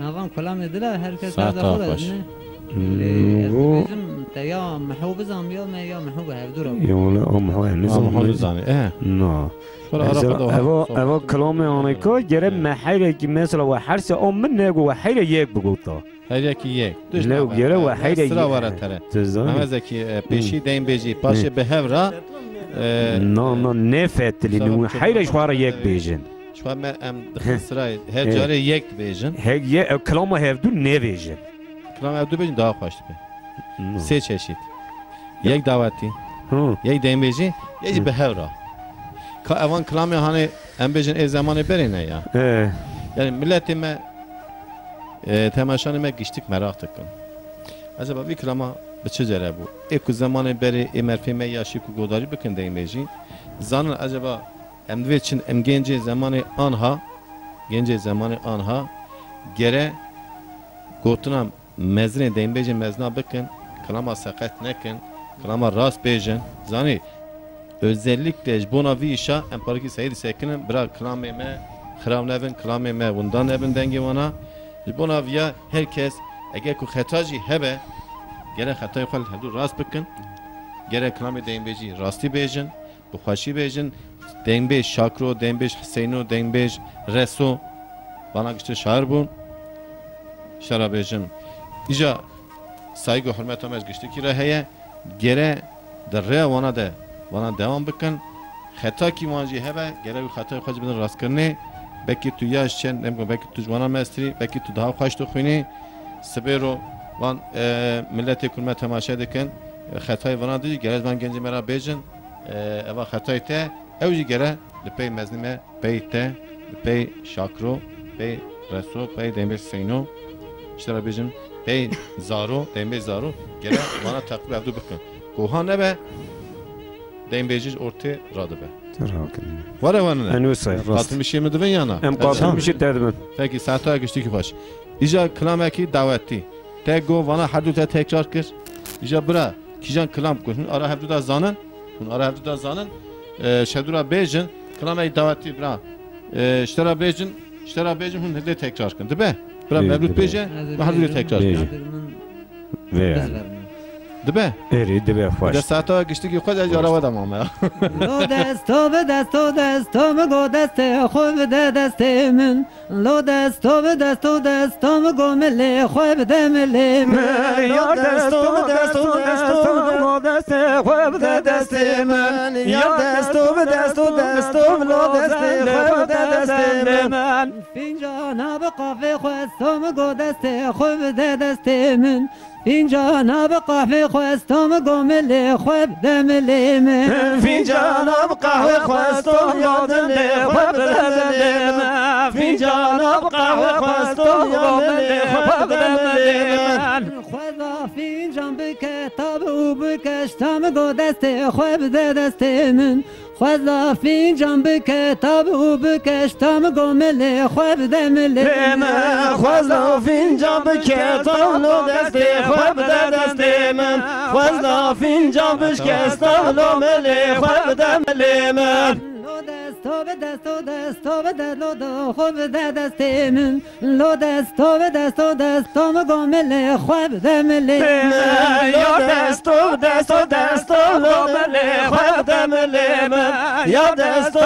نظام كلامي دلا هركز هذا خذ يا محبوب زام يا محبوب هفدورا
يوم محبوب
محبوب زامي ايه
نه اوا کلام آنکا گره محیره که مثلا و هر سه من نگو و حیره یک بگوتا
هر یک
نه گره و حیره یک
همه که پیشی دیم بیجی پاشه به هفرا
نه نفتلی نو حیره شوار یک بیجن
شوار من ام دخل سرای هر جاره یک بیجن
کلام هفدو نویجن
کلام هفدو بیجن daha خوشت به سه چشید یک دعوتی یک دیم بیجی یکی به هفرا که اوان کلامی هانی ام بیجن ای زمانی برینه یا یعنی ملتی ما تماشان ما گشتک مراق تکن از با وی کلاما به چه جره بو ایکو زمانی بری ای مرفی ما یاشی کو گوداری بکن دیم بیجی زانن از با ام دوی چن ام گنجی زمانی آنها گره گوتنام مزن دیم بیجن مزنا بکن کلاما سقط نکن کلاما راست بیجن زانی özellikle jbona vi işa em parki sayid sekinin bira klamê me xirav nevin klamê me bundan nevin dengê wana jbona viya herkes eger ku xeta jî hebe gere xetayê xwe hevdû rast bikin gere klamê dengbêjî rastî bêjin bi xweşî bêjin dengbêj şakro dengbêj Hüseyno dengbêj reso bana giştî şair bûn şara bêjin îja saygı hurmeta me giştî re heye gere der rêya wana de وانا دوام بکن خطا کی وانجی هبه گره خطای خود بدن راست کرنه بکی تو یاش چن نمیگم بکی تو جوانا مستری بکی تو daha خوش تو خونی سبیرو وان ملت کلمه تماشا دکن خطای وانا دی گره وان گنج مرا بیجن اوا خطای ته اوجی گره لپی مزنمه پی ته لپی شاکرو پی رسو پی دمبل سینو اشترا بیجن پی زارو دمبل زارو گره وانا تقریبا ابدو بکن کوها نبه دیم بیجیش orta radı be. Var ya var ne?
Anı say.
Katılmış şey mi dedin yana?
Em katılmış şey dedim.
Peki saate geçti ki baş. İca klamaki davetti. Tego vana haduta tekrar kır. İca bura kijan klam koşun ara hevdu da zanın. Kun ara hevdu da zanın. Şedura bejin klamaki davetti bura. İştera bejin hun hede tekrar kır. Değil mi? Bura mevlut beje ve haduta tekrar kır.
Ve
دبه
اری دبه خوش
دستاتا گشتی که خود از یارا ودم آمه
لو دستو به دستو مگو دست خوب ده دست من لو دستو به دستو مگو ملی خوب ده ملی من
یا دستو به دستو مگو دست خوب ده دست من یا دستو به دستو مگو دست خوب ده دست من
فینجانا به قافه خواستو مگو دست خوب ده دست من فینجانا به قهوه خواستم گمل خوب دمل من
فینجانا به قهوه خواستم یادم خوب دمل من فینجانا به قهوه خواستم یادم خوب دمل من
خدا فینجان به کتاب او بکشتم گو دست خوب دست من خدا فینجان به کتاب او بکشتم گمل خوب دمل
من خدا فینجان به کتاب نو دست خوب دست من خدا فینجان بشکستم نو ملی خوب دمل من
لو دستو به دستو لو دو خوب دست من لو دستو به دستو مگو ملی خوب دمل
من یا دستو لو ملی خوب دمل من یا دستو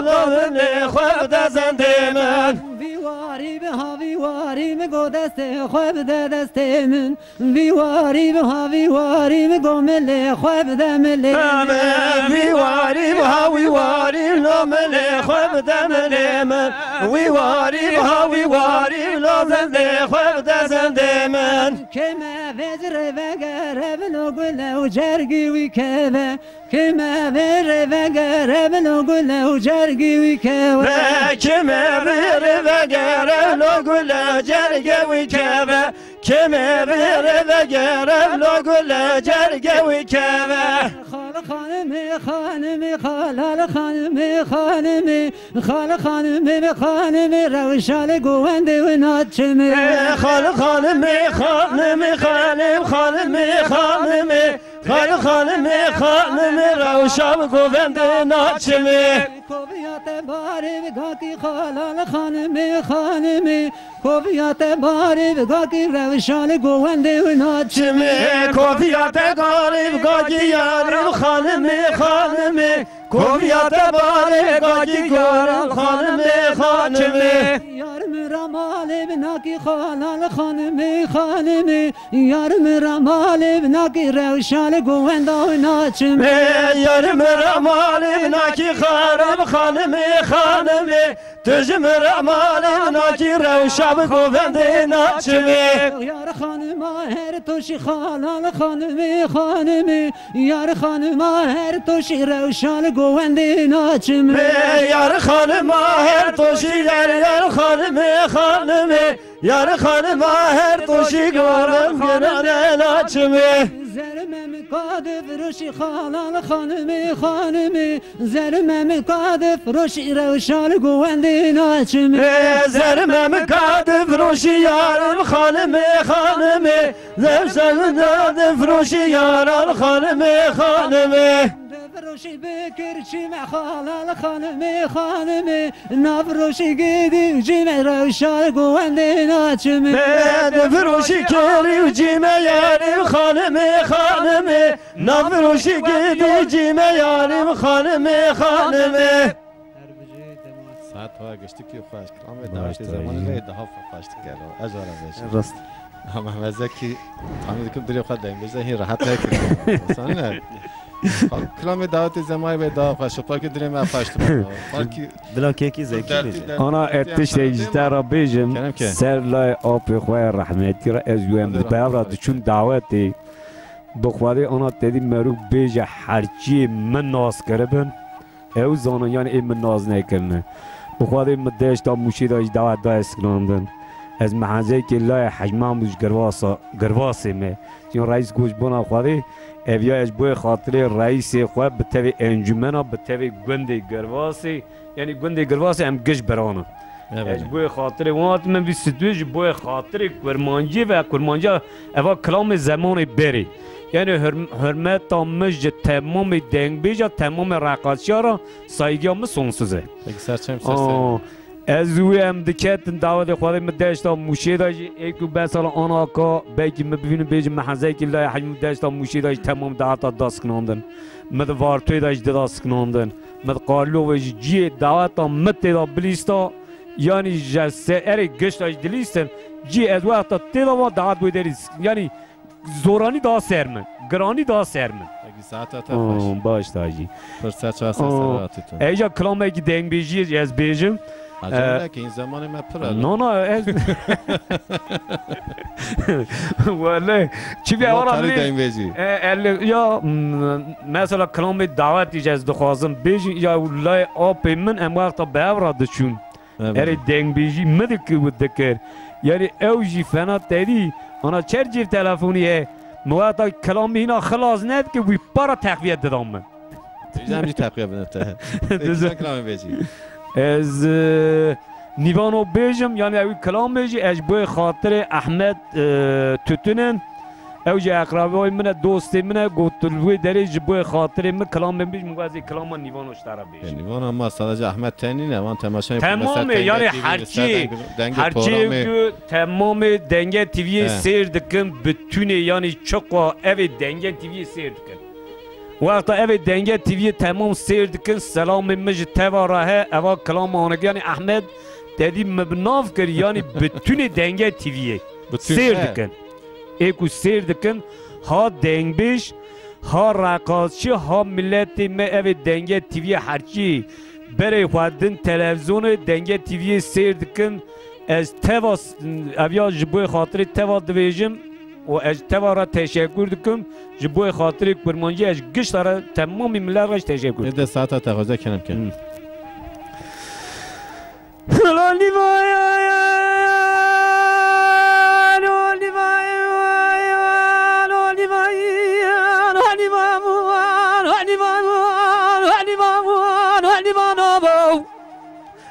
لو ملی خوب دزند من
ویواری مگو دست خوب دست من ویواری مگو ملی خوب دمل
من ویواری لو ملی خوب دمل من ویواری لو ملی خوب دزند من
کما وزر وگره بلو گله و جرگی وی که کما وزر وگره بلو گله و جرگی وی که
کما وزر وگره بلو گله جرگی وی که کمه بره و گرم لا گل جرگه و کمه
خال خانمی خالال خانمی روشال گونده و ناچمه
خال خانمی روشال گونده ناچمه
کوبیات باری بگاکی خالال خانمی کوبیات باری بگاکی روشال گونده و ناچمه
کوبیات باری بگاکی یارم خانمی کوبیات باری بگاکی گارم خانمی
یارم رمال بناکی خالال خانمی یارم رمال بناکی روشال گونده و ناچمه
یارم رمال بناکی خارم خانمی تجم رمال بناکی روشال گونده ناچمه
یار خانم هر توشی خالال خانمی یار خانم هر توشی روشال گونده ناچمه
یار خانم هر توشی یار خانمی یار خانم هر توشی گارم گرانه ناچمه
زرمم کاده فروشی خالال خانمی زرمم کاده فروشی روشال گونده ناچمه
زرمم کاده فروشی یارم خانمی زرمم کاده فروشی یارم خانمی
فروشی بکر جمع خالال خانمی نفروشی گیدی جمع روشال گونده ناچمه
فروشی کری و جمع یارم خانمی نفروشی گیدی جمع یارم خانمی
ساعت ها گشتی که خوش کرام داشت زمان لی ده ها فاشت کرد اجازه بشه
راست
هم مزکی فهمید که دری خود دیم بزه هی راحت نکرد مثلا کلام دعوت زمانی به دعوت فاشت پاکی دریم افاشت پاکی
دلا کیکی زکی بیشه
انا اتش تجدر بیجم سر لای آب خواه رحمتی را از یوم دبر را چون دعوتی بخوادی انا تدی مرو بیجه هرچی من ناز کربن او زانو یعنی این من ناز نکنه بخوادی مدهش تا موشی داشت دعوت دا اسکناندن از محنزه که لای حجمان بوش گرواسی می چون رئیس گوش بنا خوادی اویا از بوی خاطر رئیس خواه به طوی انجمنا به طوی گنده گرواسی یعنی گنده گرواسی هم گش برانه از بوی خاطر وقت من بیستویج بوی خاطر کرمانجی و کرمانجا اوا کلام زمان بری یعنی حرمت تا مجد تمام دنگ بیجا تمام رقاصی را سایگی هم سونسوزه از اوی هم دکتن دعوت خواهی مدهشتا موشی داشت ایکو بسال آنها که بیکی مبینم بیجم محنزه که لای حجم مدهشتا موشی داشت تمام دعوتا دست کناندن مد وارتوی داشت دست کناندن مد قارلو ویش جی دعوتا مد تیدا بلیستا یعنی جسه اری گشت داشت دلیستن جی از وقتا تیدا و دعوت بویدریز یعنی زورانی دا سرمن گرانی دا سرمن باش تاجی ایجا کلامه که دنگ بیجی از بیجم
عجبه که این زمان ما پره
نه از ولی چی بیا آرام یا مثلا کلام دعوتی از دخوازم بیجی یا لای آب من ام وقتا به اورا دچون اری دنگ بیجی مده که بود دکر یعنی اوجی فنا تدی انا چر جیب تلفونیه موقتا کلام اینا خلاص ند که وی پارا تقویت دادم من
همجی تقویت بنفته دیگه کلام بیجی
از نیوانو بیجم یعنی اوی کلام بیجی از بوی خاطر احمد توتنن اوجی اقرابی های من دوستی من گوتلوی دریج بوی خاطر من کلام بیج موازی کلام نیوانو اشترا بیج
نیوان اما سادج احمد تنی نه وان تماشای
تمام یعنی هرچی که تمام دنگ تیوی سیر دکن بتونه یعنی چقا اوی دنگ تیوی سیر دکن وقتا اوی دنگ تیوی تمام سیر دکن سلام مج تواره اوا کلام آنگی یعنی احمد دیدی مبناف کر یعنی بتونه دنگ تیوی سیر دکن ایکو سیر دکن ها دنگ بیش ها رقاصچی ها ملت ما اوی دنگ تیوی هرچی برای خودن تلویزیون دنگ تیوی سیر دکن از تواس اویا جبوی خاطر توا دویجم و از توا را تشکر دکم جبوی خاطر کرمانجی از گشت را تمام ملت راش تشکر دکم
ده ساعت تقاضا کنم که
لولی بایا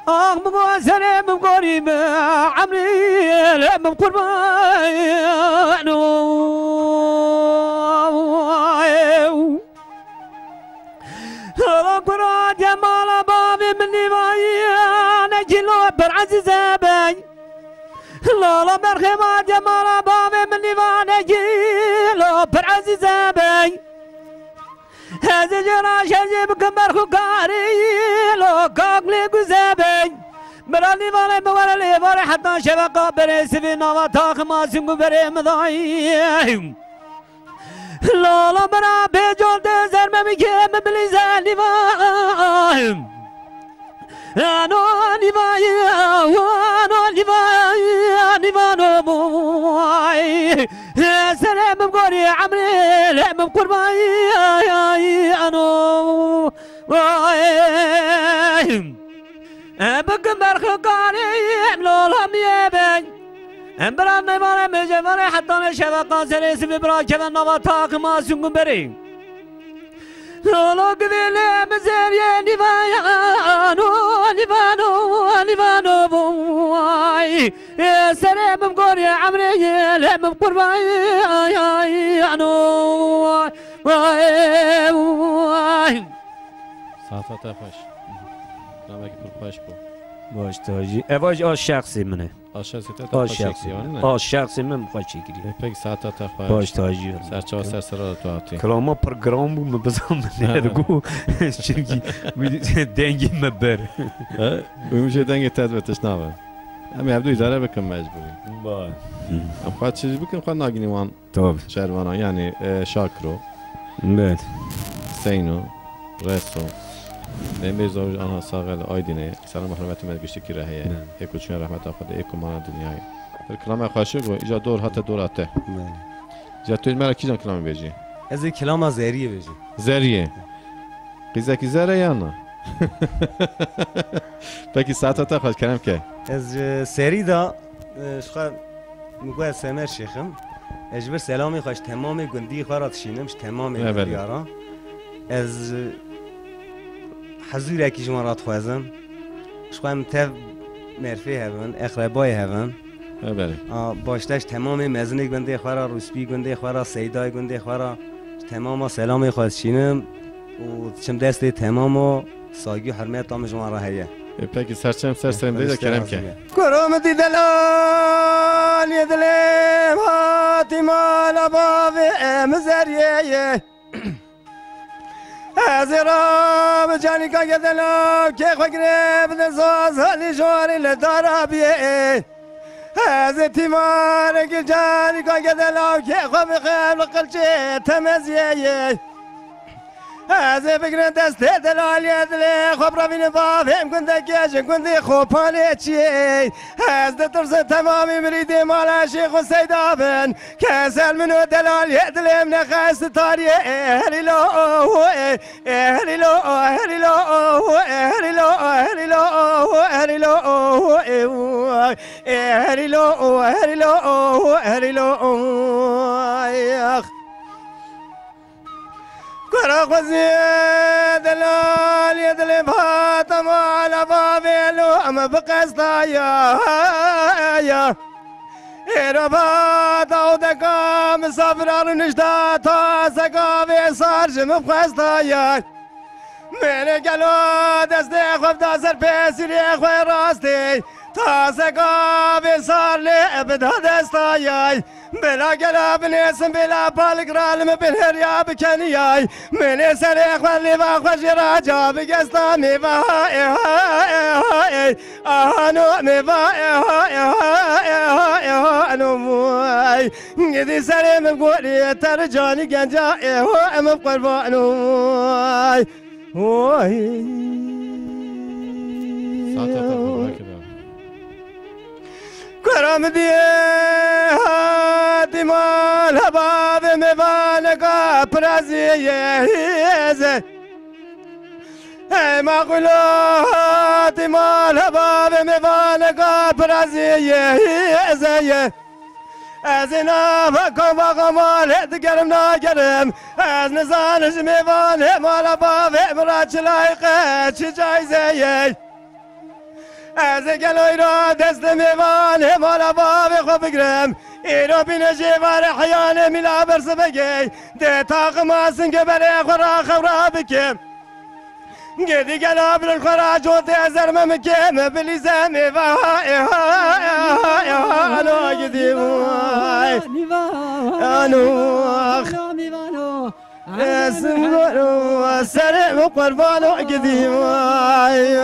مقول سلام مقولي عمري لم قربان قرا جمال بابي مني ما نجلو برعزيز باي لا مرخما جمال بابي مني ما نجلو برعزيز باي هذا جرا شجب كمرخو كاري لو كاغلي غزابي مرالي مالي مورالي مالي حتى شبكة بريسي في نوا تاخ ما سنگو بري مضايم لا لا مرا بيجول دزر ممكن مبليزا لفاهم أنا لفاهم أنا لفاهم لفاهم موي سلام بقولي عمري لم بقرباي أنا بكبر خقاري ملولهم يبي برام نمانه مجمره حتى نشبه سريس ببرا كمان نباتاك ما سنگم بري لولو قبيلي مزيري نفانو نفانو بواي سري بمقوري عمري لم بقرباي أنو
ساعتها خوش نامك خوش بو
باش تاجي اواج آش شخصی منه آش شخصی من خوشی گیری
پک ساعتها خوش
باش تاجی
سرچه سر تو آتی
کلاما پروگرام بو مبزم نرگو چونکی دنگی مبر
میشه دنگ تدبتش نبود امی عبدو اداره بکن مجبوری
باش
ام خواهد چیزی بکن خواهد ناگینیوان
طب
شهروانا یعنی شاکرو
بله
سینو رسو نمی زوج آنها ساقل آیدینه سلام محرمت مدگشتی کی رهیه ایکو چون رحمت آخده ایکو مانا دنیای در کلام خوشه گو ایجا دور حتی دور آته ایجا توی مرا کی جان کلام بیجی؟
از این کلام زهریه بیجی
زهریه قیزه کی زهره یا نه؟ پکی ساعت تا خوش کنم که
از سری دا شخص مگوی سمر شیخم اجبر سلامی خوش تمام گندی خورات شینمش تمام گندیارا از حضور اکی جمارات خوازم شخوام تف مرفی هفن اقربای هفن
بله
باشتش تمام مزنی گنده خورا روسپی گنده خورا سیدای گنده خورا تمام سلامی خواست شینم و چم دست تمام و ساگی حرمت هم جمارا هیه
پکی سرچم سر سرم دیده کرم که
کرم دی دلال یدلم هاتی مال باب امزریه از راب جانی کا گدلا که خگره بده ساز حالی جواری لدارابیه از تیمار که جانی کا گدلا که خب خیل قلچه تمزیه از فکر دست دلالیت لی خب روین فهم کنده کش کنده خوب پانه چیه از دترس تمامی مریدی مالا شیخ و سیدابن که سلمنو دلالیت لیم نخست تاریه هلیلو هلیلو هلیلو هلیلو هلیلو هلیلو هلیلو هلیلو هلیلو كرق وزيد دلال يدلي فاطمة على بابيلو أما بقصدا يا إربا داودكا مسافر نجدا تاسكا في صارجم بقصدا يا من قالوا دستي خوف داسر بيسري خوي راستي تاسكا في صار لي ابدا دستا يا بلا قلب نسم بلا بالقرال بالهريا بكنياي من سريخ واللي باخوش راجا بقصدا ميفاي اهانو ميفاي اهانو موي قدي سري من قولي ترجاني قنجا ام بقربانو وي كرم دي هاتي مال هباب مبالغا برازيه ما قلو هاتي مال هباب مبالغا برازيه از اینا فکر با مال دگرم نگرم از نزانش میوانه مال بابه مرا چلایقه چی جایزه از گلوی را دست میوان همالا باب خو بگرم ایرو بین جیوار حیان میلا برس بگی ده تاق ماسن که بره خورا خورا بکم گدی گلا بلن خورا جوت ازر ممکم بلیزم آنو گدی وای آنو اسم رو سر قربانو گدی وای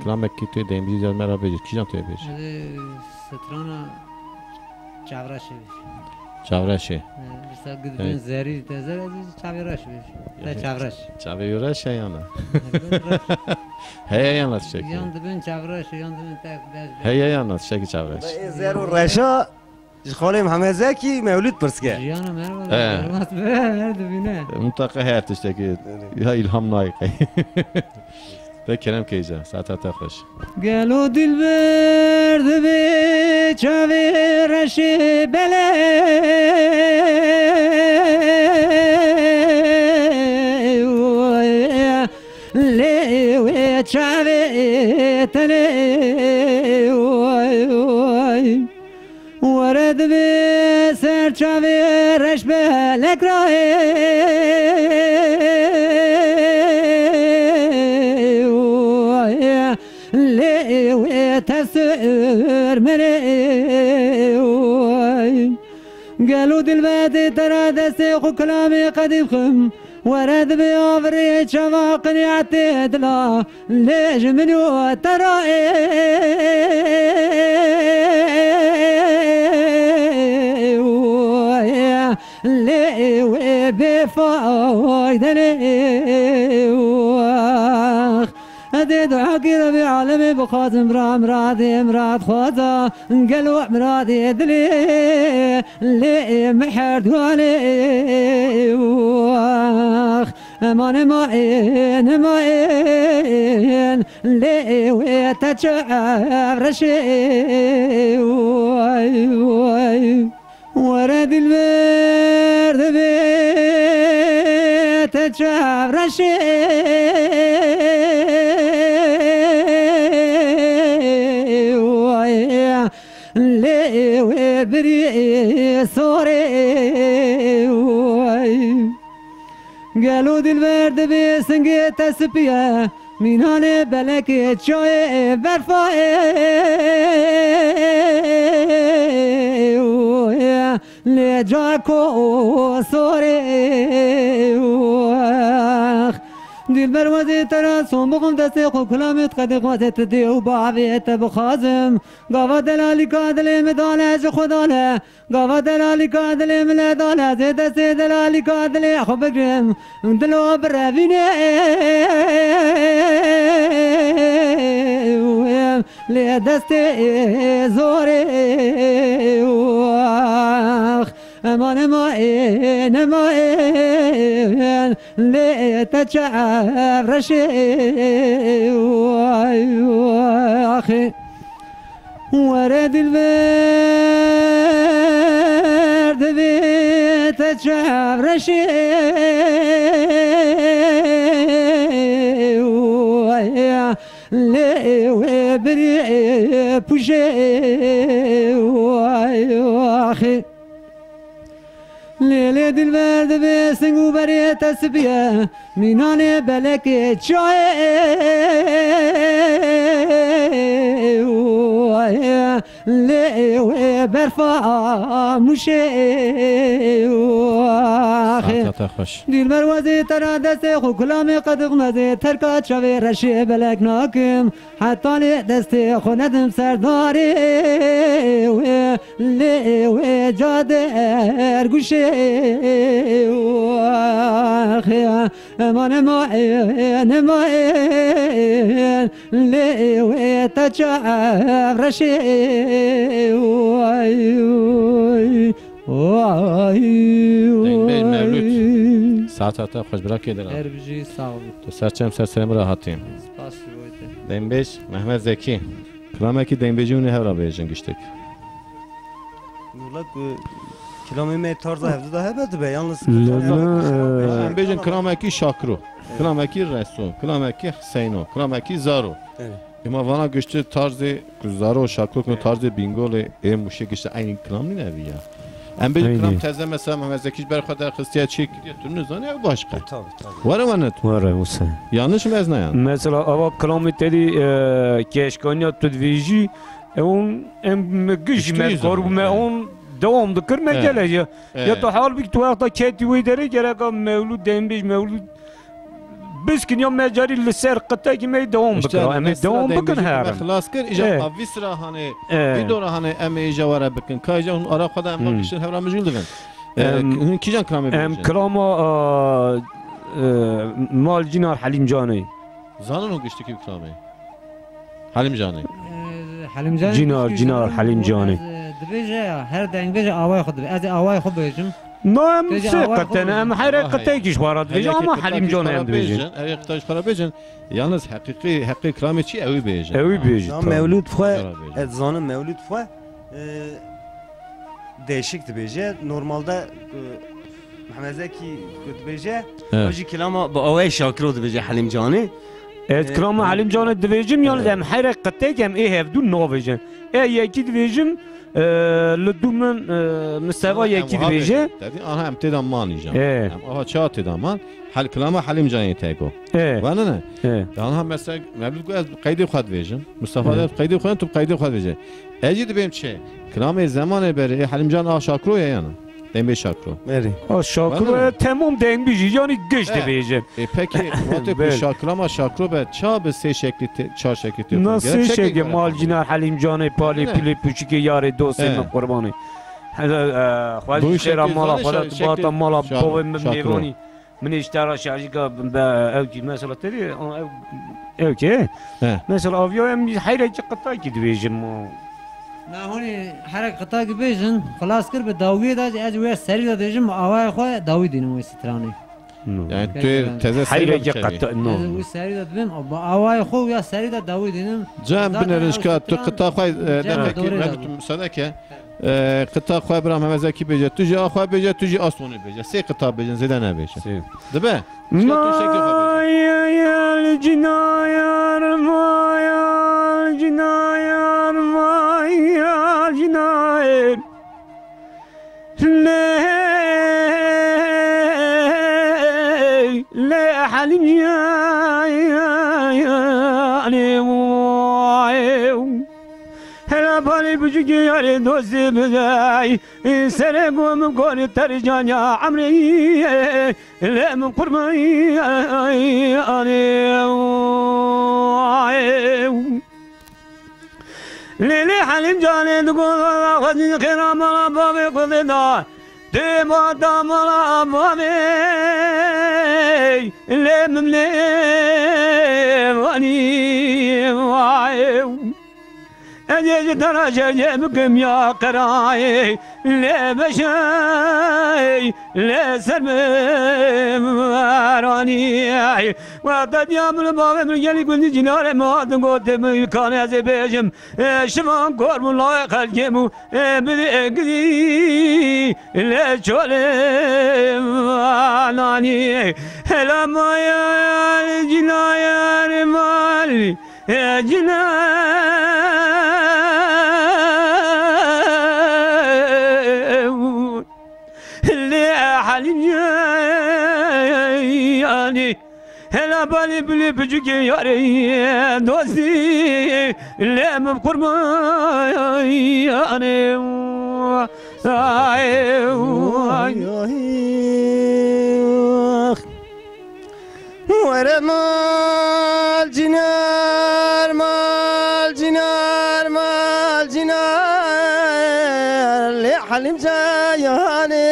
کلامکی توی دنبیجی جان مرا بگید کی جان توی بیش
سترانا چاورش بیش
چاورشه
مثلا گدبن زری تزر چاورش بیش تا چاورش
چاورش یا نه هی یا نه شکی
یان دبن چاورش یان دبن تک دست
هی یا نه شکی چاورش
زیرو رشا خالیم همه زکی مولود پرسکه
جیانا مرا ماست به دبینه
منطقه هر تشتکی یا الهام نایقه بکرم کیجا ساعت خوش
گلو دل برد به چاورش بله لیو چاوه تله ورد به سر چاورش بلک راه لیو تفسر مره قالوا دلبات ترى دستي خو كلامي قد يفخم ورد بيوفري شفاقني عتيدلا ليش منو ترى ليو بفايدة أديد حقي بعالمي بخاز مرادي مراد خوزا قلو مرادي دلي لي محرد والي أمان ماين لي ويتشعر رشي ورد البرد بيتشعر رشي لي بري صوري قالوا دي البرد بسنقي تسبيا من هاني بلك شوي برفاي لجاكو صوري دل بروازي ترى صوم بقوم دستي خو كلامت قد قوتت دي وبعبيت بخازم قوا دلالي قادلي مدالج خداله قوا دلالي قادلي ملداله زيد سي دلالي قادلي خو بقرم دلو برافيني لي دستي زوري أمان ماين لي تشعر رشي أخي ورد البرد بتشعر رشي لي وبري بوشي أخي ليلة البرد بسنقو بري تسبيا ميناني بلك شوي لي برفا مشي دل بروازي ترى دستي خو كلامي قد غمزي تركات شوي رشي بلك ناكم حتى لي دستي خو ندم سرداري لي جادر قشي أمان ماين لي تشعر رشي
ساعت خوش براکی دلم
اربجي صعب
تو سرچم سر سرم راحتیم
سپاس بوده
دنبیش محمد زکی کلامه کی دنبیجونی هر را بیجن گشتک
نولک کلامی می تارزا هفته ده هبت به یالنس
دنبیجن کلامه کی شاکرو کلامکی رسو کلامکی حسینو کلامکی زارو
Evet.
اما وانا گشته طرز زارو شاکلوک نو طرز بینگول ام موشه گشته این کلام نی نویا ام به کلام تازه مثلا محمد زکیش بر خود خستیا چیک تو نزانی یا başka
Tabii tabii.
وره ونت
واره وسه
yanlış mı eznayan
مثلا اوا کلامی تدی کشکانیا تدویجی اون ام گش
İşte yüzü
مکار
var,
ما
evet.
اون دوام دکر مگله یا یا تو حال بیک تو وقتا کتی وی داره گرگا مولود دنبیج مولود بسکن یا مجاری لسر قطعه که می دوام بکن اما دوام بکن هرم
خلاص کر ایجا اویسرا هانه bir dora hani eme iyice vara bakın. Kayca onun ara kadar em bakışın hevra mecul diven. Kijan krami
ام کلاما مال جنار حلیم جانی
Zanın o güçtü ki krami. Halim canı.
حلیم جان
جنار حلیم جانی
دبیجه هر دنگ بیجه آوای خود از آوای خود بیجم
نه ام
Tezi
سه
hava
قطعه ام حیره قطعه کش وارد بیجه اما حلیم جانی هم بیجه
Evi kıtaş para bejin. Yalnız hakiki krami çi evi bejin.
اوی بیجه
Ya Mevlüt Fue,
Beraber.
eczanın Mevlüt Fue değişikti bece. Normalde Mehmet Zeki bece.
Evet.
Hoji kilama bu avay şakir bece Halim Cani.
از کلام حلیم جان دویجم یا ام حیره قطعه کم ای هفدون نو بیجن ای یکی دویجم لدو من مستوا یکی دویجه
Dedi ana hem tedan man yiyeceğim.
Evet.
Hem aha çağ tedan man. Hal klama halim canı tego.
ای
Bana ne?
ای
Daha mesela Mevlüt Güez kaydı xad vejim. Mustafa da kaydı xad tu kaydı xad veje. Ecid benim çe. Klama zamanı beri halim can ah şakro ya yana. Dembe şakro.
Meri.
شاکر تمام دنگ بیجی یعنی گشت بیجه
Peki vate bu
Evet.
şakrama şakro be çağ be se şekli çağ şekli.
ناسه شگه مال جنار حلیم جان پالی
نه.
پیلی پوچی یار دوست
اه.
من قربانی
Bu
خواهی شیرا
şekil
مالا
zane
خدا
şekli-
باتا مالا
şak-
بابا من
şakro.
میوانی من اشترا شارجی که به اوکی مثلا تری اوکی
He.
مثلا آویا هم حیره چه قطعی که دویجم
نه هونی هر قطعه که بیجن خلاص کر به داوی داد از وی سری داد دیجم آوای خو داوی دینم وی سترانی
Yani tu teze
حیره
sayı
چه قطع
از
نو
وی سری داد بیم با آوای خو یا سری داد dاوی dinem
Cem
Zaten
binerin
o
şka tu
ستران-
kıta xoy demek ki
doğru
Mevlüt
yazdı.
müsaade ke kıta xoy bram hem zeki beje tu ji xoy beje tu ji asmonu beje se kıta beje zeden ne beje dibe
مایال جنایار مایال جنایار مایال جنایر لا حلم يعني هلا بالي بجي يا دوسي بداي سلام من كون ترجان يا عمري لا من قربي ليلي حلم جاني تقول غادي كرام بابي قضينا ديما دامرا بابي لا مملي واني أجي درجة بكم يا قراي لا بشاي لا سرمراني وقد يا من بابا من يلي كنت جنار ما تقول من كان زي بيجم شمان قرب الله خلقمو بدي لا شولم ناني هلا ما يا جناير مالي يا جناير اللي حالي يعني هلا بالي بلي بجيك يا دوستي اللي من قربي يعني
ورا مال جنار مال جنار مال جنار لي حليم جاياني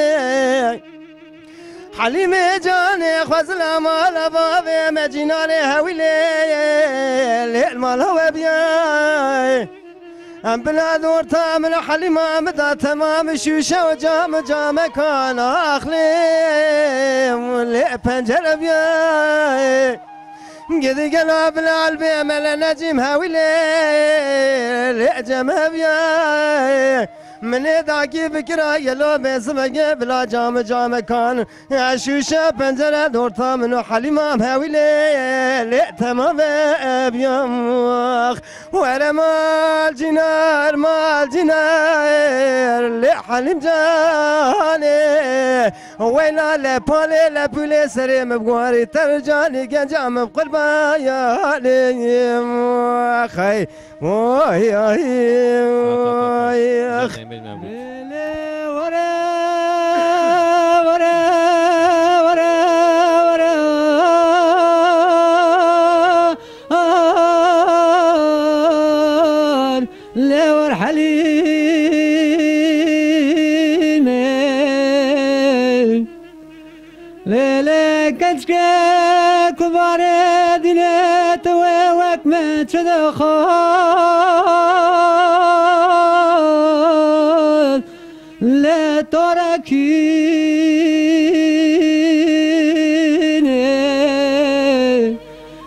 حليم جاني خزل مال بابي ما جناري هويلي المال هو بياي ام بلاد ورتا من حليمة مدى تمام شوشة وجام جام كان اخلي ولي بنجر بياي قد قلب العلبي مل نجم هاويلي لي جم بياي من داکی بکرا یلو بسمگه بلا جام جام کان شوشه پنجره دورتا منو حلیمم هویله لی تمام ابیم وره مال جنار لی حلیم جانه ویلا لپاله لپوله سری مبگواری تر جانی گنجام بقربان یالیم خی وای
دنگ بیج مولود
لور حليم ليلة كنتك كبار دينات وك ما تدخل لا تركيني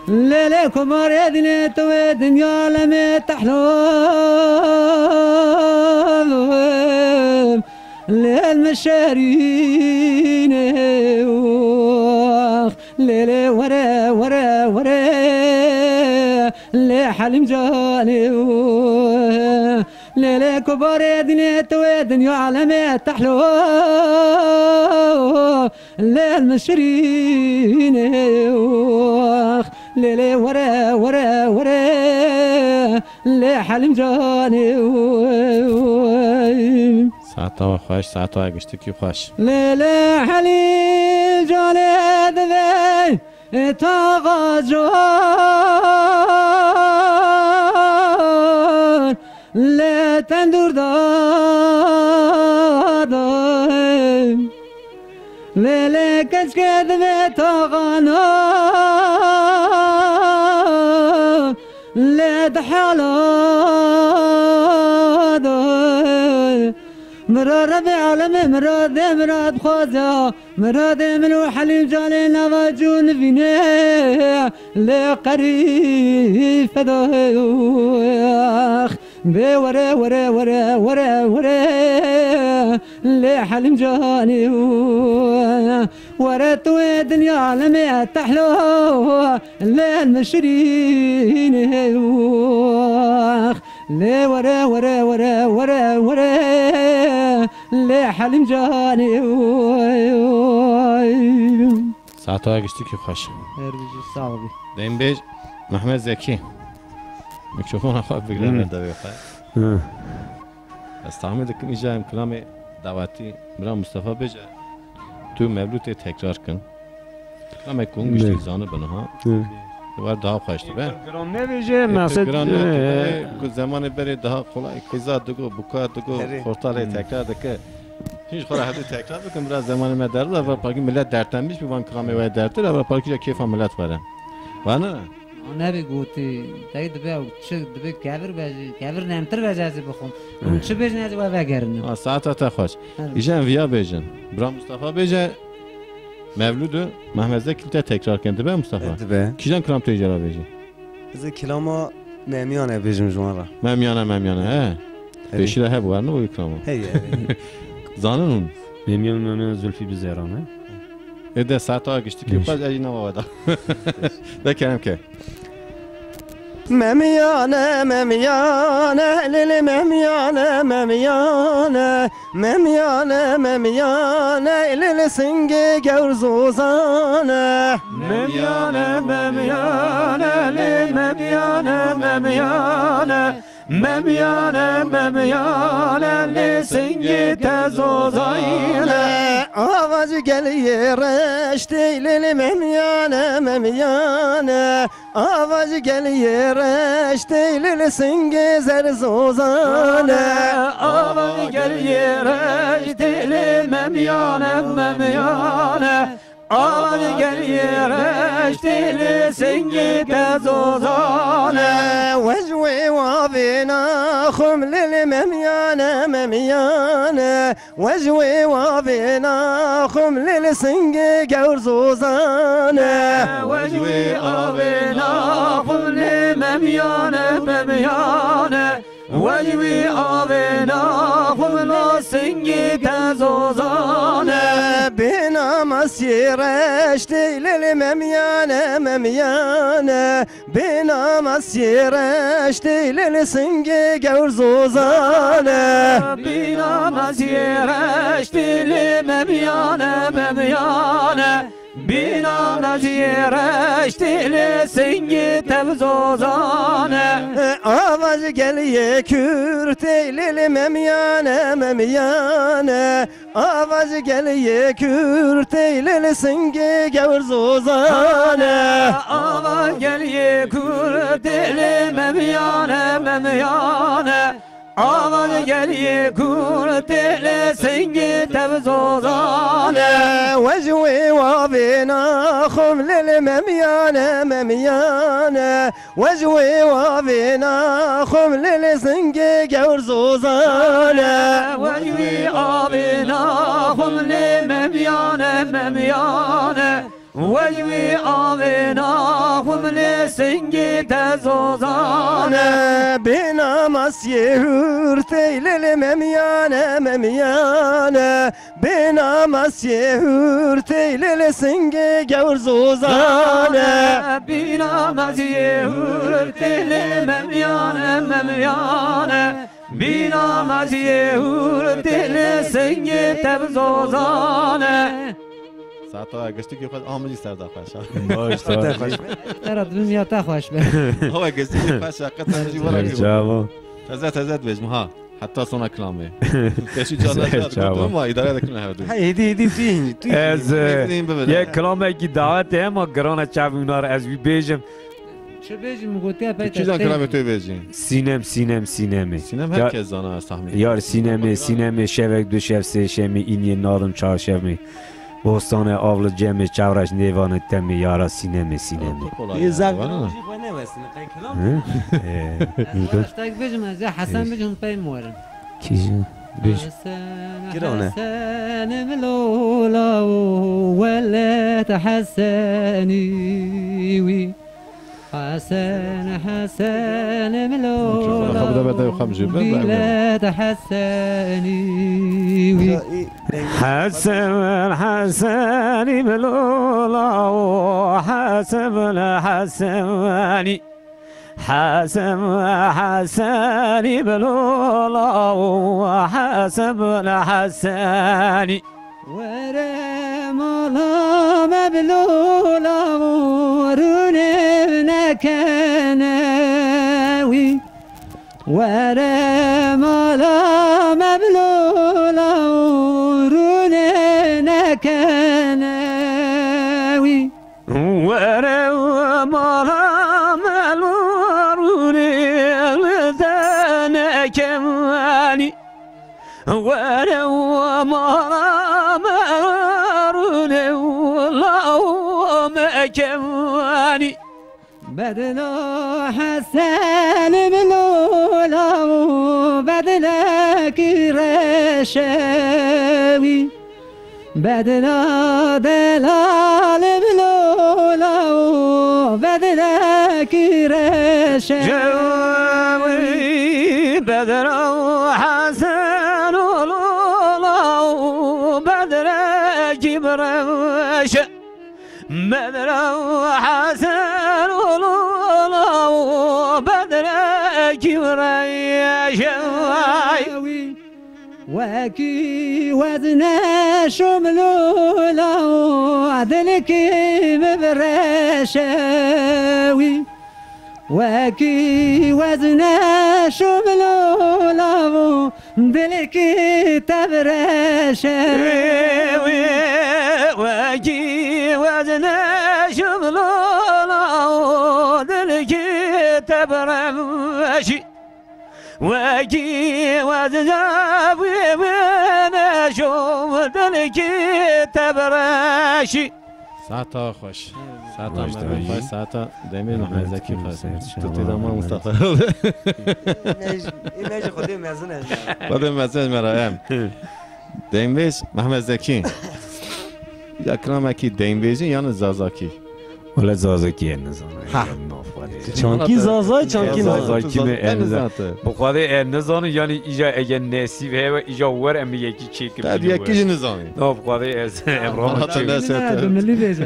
ليلة كبار دينات ودنيا لم تحلم للمشارين ليلة ورا لحلم جاني ليلة كبار دنيا ودنيا على تحلو للمشارين ليلة ورا لحلم جاني
ساعتا خوش ساعتا گشتی کی خوش
ليلة حليم جاني دبي تغاجر لا تندور دادم ليلة كشكد بتغانا لا تحالا مراد بعالم مراد خوزا مراد منو حليم جاني نواجون فينا لقريب فداخ ورا لحليم جاني ورا تو دنيا عالم تحلو للمشرين لا ورا لا حليم جاني
ساعتا گشتی کی خوش
هربجي صعبي
دنگ بیج محمد زکی میکروفون خواب بگیرم نداری خواهد استعمال دکم اینجا هم کلام دعوتی برای مصطفی بجا تو مولود تکرار کن کلام کن گشتی زانه بنها دوباره daha خوشتی به
گرام نویجه مقصد
زمان بری daha kolay kıza dugu buka dugu kortale tekrar dike hiç خورا hadi tekrar بکن biraz zamanı مدرد و پاکی ملت درتنبیش بیوان کلامی و درتر و پاکی جا کیف ملت بره و نه
نبي قوتي تايد بقى وتشد بقى كابر نمتر بجازي بخون ونش بيجنا جوا بقرن
ساعت تا خوش ایجان ویا بیجن برا مصطفی بیجه مولود محمد زکی تکرار کنده به مصطفی
به
کیجان کلام تو اجرا بیجی
از کلاما میانه بیجم جوان را
ممیانه پیشی ده بوار نه کلامو
هی
زانون
میمیان زلفی بزیرانه
اده ساعتا گشتی که باز اجی نوادا بکنم که
مميانة للي مميانة للي سنجي جور زوزانة
مميانة لسنجي تزوزاينة
آواز گلی رشتی للی ممیانه آواز گلی رشتی للی سنگ زرزوزانه
آواز گلی رشتی للی ممیانه آواز گلی رشتی للی سنگ تزوزانه
وجوي وابنا خم للی ممیانه وجوي وابنا خم للی سنگ جور زوزانه
وجوي وابنا خم للی ممیانه وجوی آبنا خملا سنگی تزوزانه
بنا مسیرش دیل ممیانه ممیانه بنا مسیرش دیل سنگی گور زوزانه
بنا مسیرش دیل ممیانه ممیانه بنا مسیرش دیل سنگی تزوزانه
آواز گلیه کورت دیل ممیانه ممیانه آواز گلیه کورت دیل سنگی گور زوزانه
آواز گلیه کورت دیل ممیانه ممیانه آواز گلیه کورت دیل سنگی تزوزانه
وجوي وابنا خم للمميانة مميانة وجوي وابنا خم للسنجي جور زوزانة
وجوي آبنا خم للمميانة مميانة وجوي آبنا خم للسنجي تزوزانة
بنا مسيهور تيل المميانة مميانة بنا مسيهور تيل السنجي جور زوزانة
بنا مسيهور تيل مميانة مميانة بنا مسيهور تيل السنجي تزوزانه
ساعتا گشتی که خود آمدی سر داخلش
باش
ترى دنيا تخوش به
هو گشتی که پس شقت نرجی ورا
جواب
تزت بجم ها حتی سونا کلامه کشی جاده ما اداره دکنه هردو
هيدي فين
از یک کلامه کی دعوت هم و گران چاوینار از وی بیجم
چه بيجي مقولتها بيت
چیزا کلامه توی بجین
سینم
سینم هر کس زانه است تحمیل
یار سینم شبک دو شب سه شمی این یه نارم چهار شمی بستان آول جمع چورش نیوان تمی یارا سینم
اشتاق بيجي زي حسن بيجي بين مورن
کیجن بیج
حسن ملولا ولا تحسني وي حسن ملولا ولا تحسني وي
حسن ملولا حسني حسن بلولا حسني
ورمالا مبلولا ورنبنك ناوي ورمالا مبلولا ورنبنك ناوي
ورمالا كماني ولو مرون والله ما كماني
بدلو حسن ملولا بدلك رشاوي بدلا دلال ملولا بدلك رشاوي
بدر حسن لولا بدر جبرش بدر حسن لولا بدر جبرش
وكي وزن شملولا عدلك مبرشاوي وكي وزن شملولا دلك تبرشاوي
وكي وزن شملولا دلك تبرشي وكي وزن شملولا دلك تبرشي
ساعتا خوش ساعتا مرد خوش ساعتا دمیر محمد زکی خوش تو تیدا ما مصطفی
این خودی مزنه
خودی مزنه مرایم دمیش محمد زکی یا کرامکی دمیجی یا زازاکی
ولا زازاکی نزانه
ها
چانکی زازای چانکی
زازای
نازای
کیمه بخاطر نزانه یعنی ایجا اگه نصیب هوا ایجا ور امی یکی چیک
بعد یکیش نظامی
نه بخاطر از امرام
نه ملی بیجه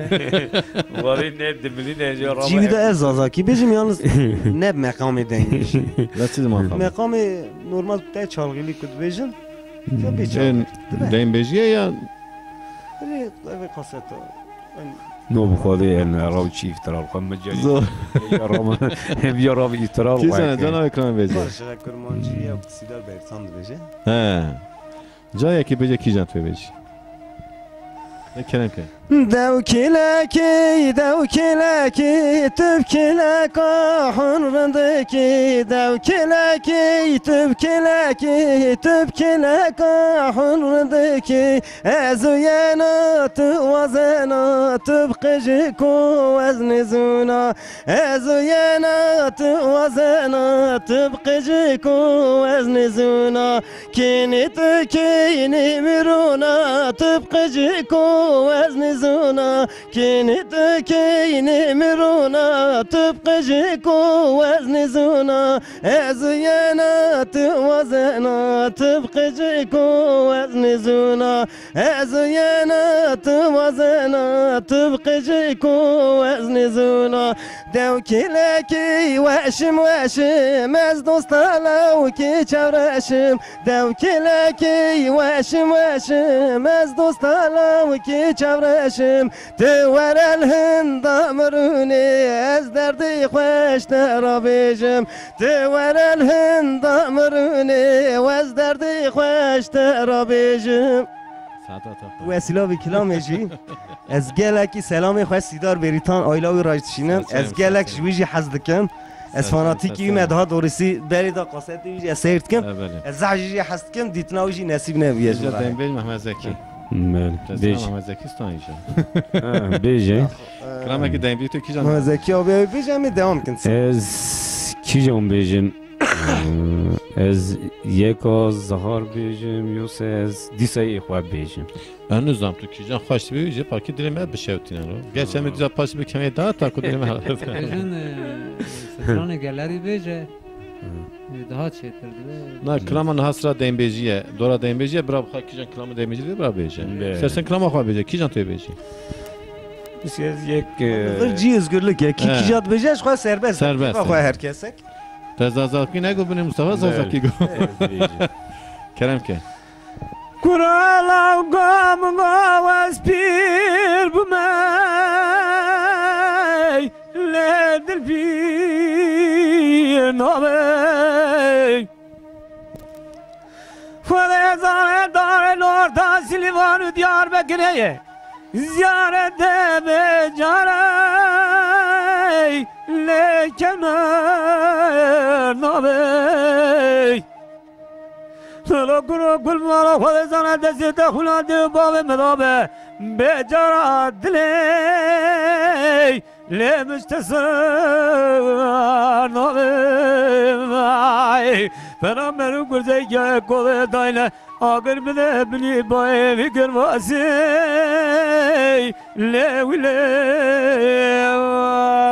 بخاطر نه دملی نه رام
جیوی دا از زازاکی بجیم یالنز نه مقام دنگش
لا چیز ما خواهم
مقام نورمال تا چالگیلی کد بجیم یا
این
بیچاره
دین بجیه یا
اوه قصتا
نو بخاطر ان رام چیف ترال خم مجانی یا رام هم یا رام ایترال
چیزانه جانا اکرام بجیه
باشه کرمانجی یا سیدار بیرتان بجه
جا یکی بجه کی جان توی بجی کرم که
دو کلکی تب کلکا حنرندکی دو کلکی تب کلکا حنرندکی از ینات وزنات بقجکو وزن زونا از ینات وزنات بقجکو وزن زونا کینت کینی مرونا تبقجکو وزن زونا کینی مرونا تبقجکو وزن زونا از ینات وزنات تبقجکو وزن زونا از ینات وزنات تبقجکو وزن زونا دو کلکی واشم از دوستالا کی چورشم دو کلکی واشم از دوستالا کی چورشم تور الهند مرونی از دردی خوش ترا بیجم تور الهند مرونی و از دردی خوش ترا بیجم وسیله به کلامشی از گلکی سلام خوش سیدار بریتان آیلاوی راجتشینم از گلک جویجی حزد کم از فاناتیکی مدها دورسی بریدا قصد ویجی سیرت کم از زعجی حزد کم دیتناویجی نصیب نبیش
جا دین بیج محمد زکی
بیج
محمد زکی ستانیشه
بیج
کرامه که دین بیج تو کی جان
محمد زکی آبی بیجم دوام کنسی
از کی جان بیجم از یکا زهار بیجم یوس از دیسای اخواب بیجم
من نظام تو کی جان خوش بیجه پاکی دلم بشوتین رو گرچه می دیزا پاس بکمی داد تا کدوم حالت
ایشون ستران گلری بیجه daha çetirdi.
نه کلام نه هست را دین بیجیه دورا دین بیجیه برای بخواه کی جان کلام دین بیجیه برای بیجه سرسن کلام خواه بیجه کی جان توی بیجی
از یک
جی özgürlük ya ki jad beješ خواه serbest
Serbest.
خواه هر کسک
تزازاکی نگو بینی مصطفی زازاکی گو کرم که
Kuralau gam gawas pir bumay ledil pir nabay Fadezane dar orta Silvanı Diyarbakır'e ziyarete becaray lekemer nabay Lo kuru kulmala fadezane desite hulade bave medabe becara diley le müstesar nabay Fenomeru kurzeyke kole dayla Ağır bile bili baye fikir vasey Levile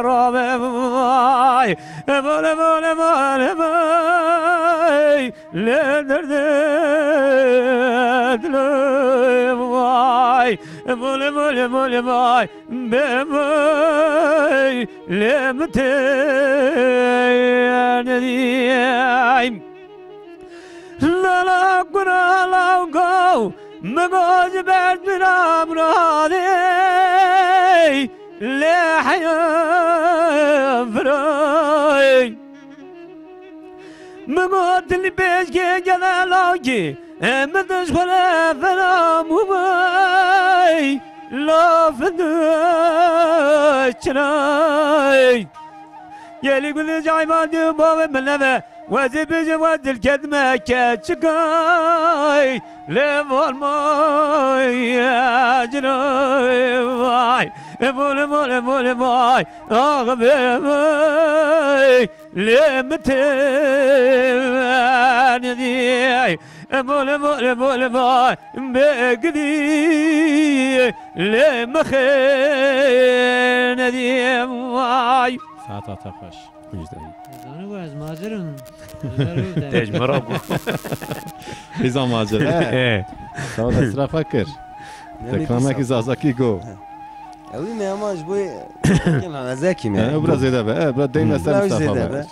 rabe vay Eman eman eman eman Le derde dile vay Eman eman eman eman Bemay Le müteyen edeyim La la gura la go Magoj bert miram radey Le hayam fray Magoj li bezge gala lagi Emediş khala fena mubay La fedüş çınay Yeli gülü cayman diyor baba meleve وزبج ود الكدمة كاتشكاي لفول ماي أجراي مول مول مول ماي أغبي ماي لمتين دي مول مول مول ماي بقدي لمخين دي ماي
ساعت خوش
زانو بو از ماجرم
تجمرا بو
ایزا ماجر ساعت اسرا فکر تکرامه که زازاکی گو
اوی میاماش بوی محمد زکی میاد
برا زیده به برا دیم سر مصطفى به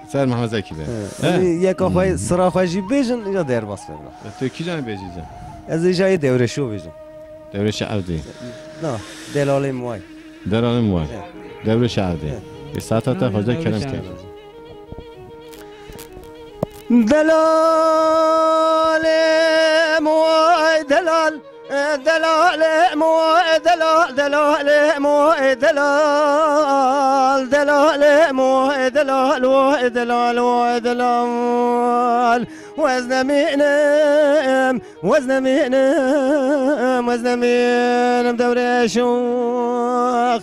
سر محمد زکی به
یک آخوی سرا خوشی بیجن یا در باس بگم
تو کی جان بیجیزم
از ایجای دوره شو بیجن
دوره شعبدی
نه دلاله موای
دران موای دوره شعبدی به ساعت تا خدا کرم کرد
دلال موای دلال دلال موای دلال دلال موای دلال دلال موای دلال موای دلال موای دلال وزن مینم وزن مینم وزن مینم دوره شوخ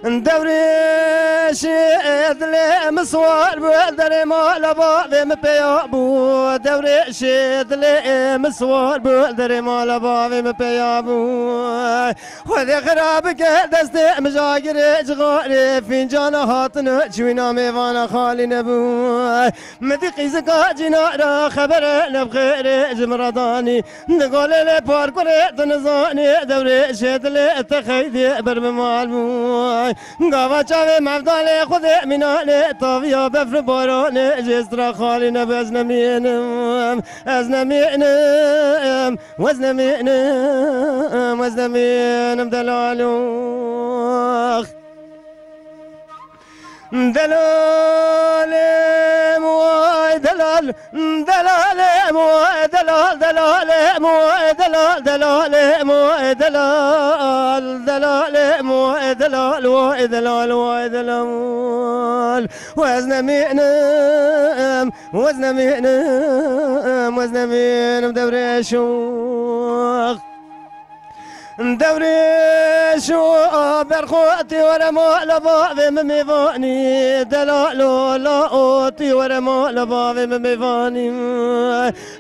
دوری شد لمسوار بودر مال باویم پیابو دوری شد لمسوار بودر مال باویم پیابو خود خراب که دست مجاگر جغار فنجان هاتن چوینا میوان خالی نبو مدی قیز کا جنا را خبر نبخیر جمردانی نقول لپار کنه تنزانی دوری شد لتخیدی بر بمال بو گاوا چاوه مفدال خود مینانه تاویا بفر بارانه جسترا خالی نبز نمینم از نمینم وز نمینم وز نمینم دلالوخ دلال موای دلال دلال موای دلال دلال موای دلال دلال موای دلال دلال موای دلال موای دلال موای دلال وزن مینم وزن مینم وزن مینم دوره شوخ دوری شو برخوتي ورا مال بابي ميفاني دلالو لاوتي ورا مال بابي ميفاني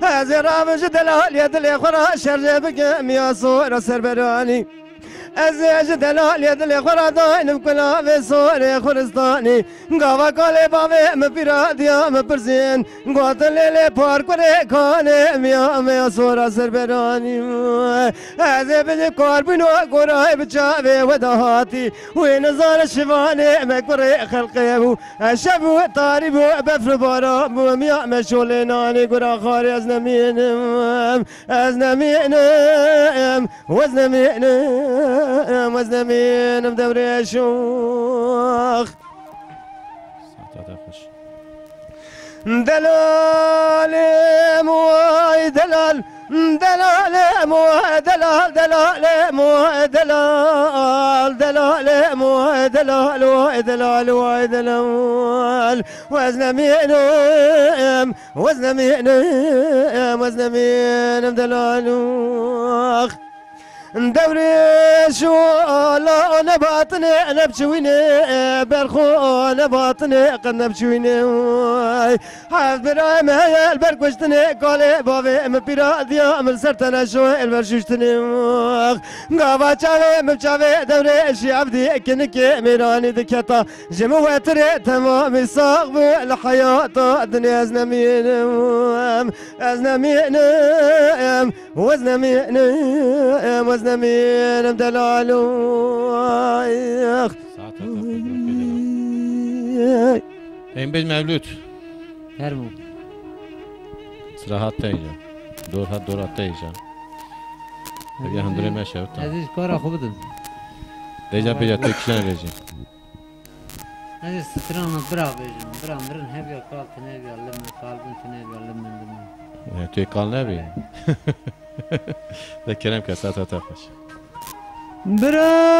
ازرا بج دلال يد لي خرا شرب يا صور سربراني ازيج دلال يد لي خرا داين بكلا في صور خرستاني غوا كالي بابي مبيراديا مبرزين قاتل لي باركوري كاني ميا صور سربراني ازي بج قربنو قراي بجاوي ودهاتي وين زار شفاني مكبري خلقي الشبو طارب بفر بارا ميا مشولناني قرا خاري ازنمينم ازنمينم وزنمينم وزنمينم دوري شوخ دلال موي دلال دلال موي دلال دلال موي دلال دلال موي دلال موي دلال موي دلال وزن مينم وزن مينم وزن مينم دلال دوري شو لا نباتني نبشويني برخو نباتني قد نبشويني حاف برايم هيا البركوشتني قالي بابي مبيرا ديا من سرتنا شو البرشوشتني قابا چاوي مبچاوي دوري شي عبدي كنكي ميراني دكتا جمواتري تمامي صاغب الحياة الدنيا ازنمينم ازنمينم وزنمينم وزنمينم دلالو
این بیج مولود
هرمو
سراحت تیجا دورات تیجا اگه هندره میشه
عزیز کارا خوب دن
دیجا بیجا تو کشنه بیجی
عزیز ستران برا بیجم برا مرن هبیا کال تنه بیا لمن قلبن تنه بیا لمن
توی کال نبی ذكرهم كاساتها تخش
ملا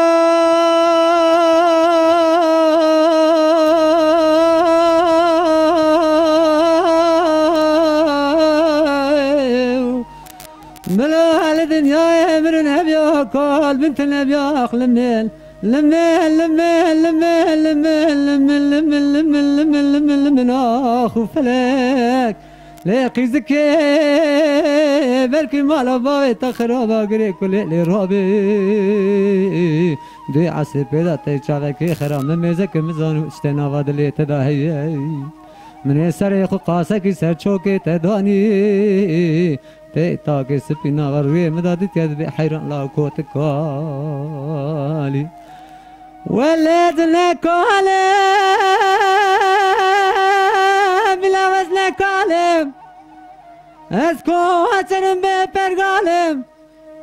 على دنيا مرن هبيا قال بنت النبيا لمن لمن لمن لمن لمن لمن لمن لمن لمن لمن لمن اخو فلك لا قيزك بركي مالا باوي تخرابا غري كل لي رابي دي عسي بيدا تيچاوكي خرام ميزك مزانو اشتنا وادلي تداهي من سر خو قاسك سر چوكي تداني تي تاكي سپينا غروي مداد تياد بحيران لا كوتكالي ولد لكالي بلا وزن كالم اسكو اتنم بپرگالم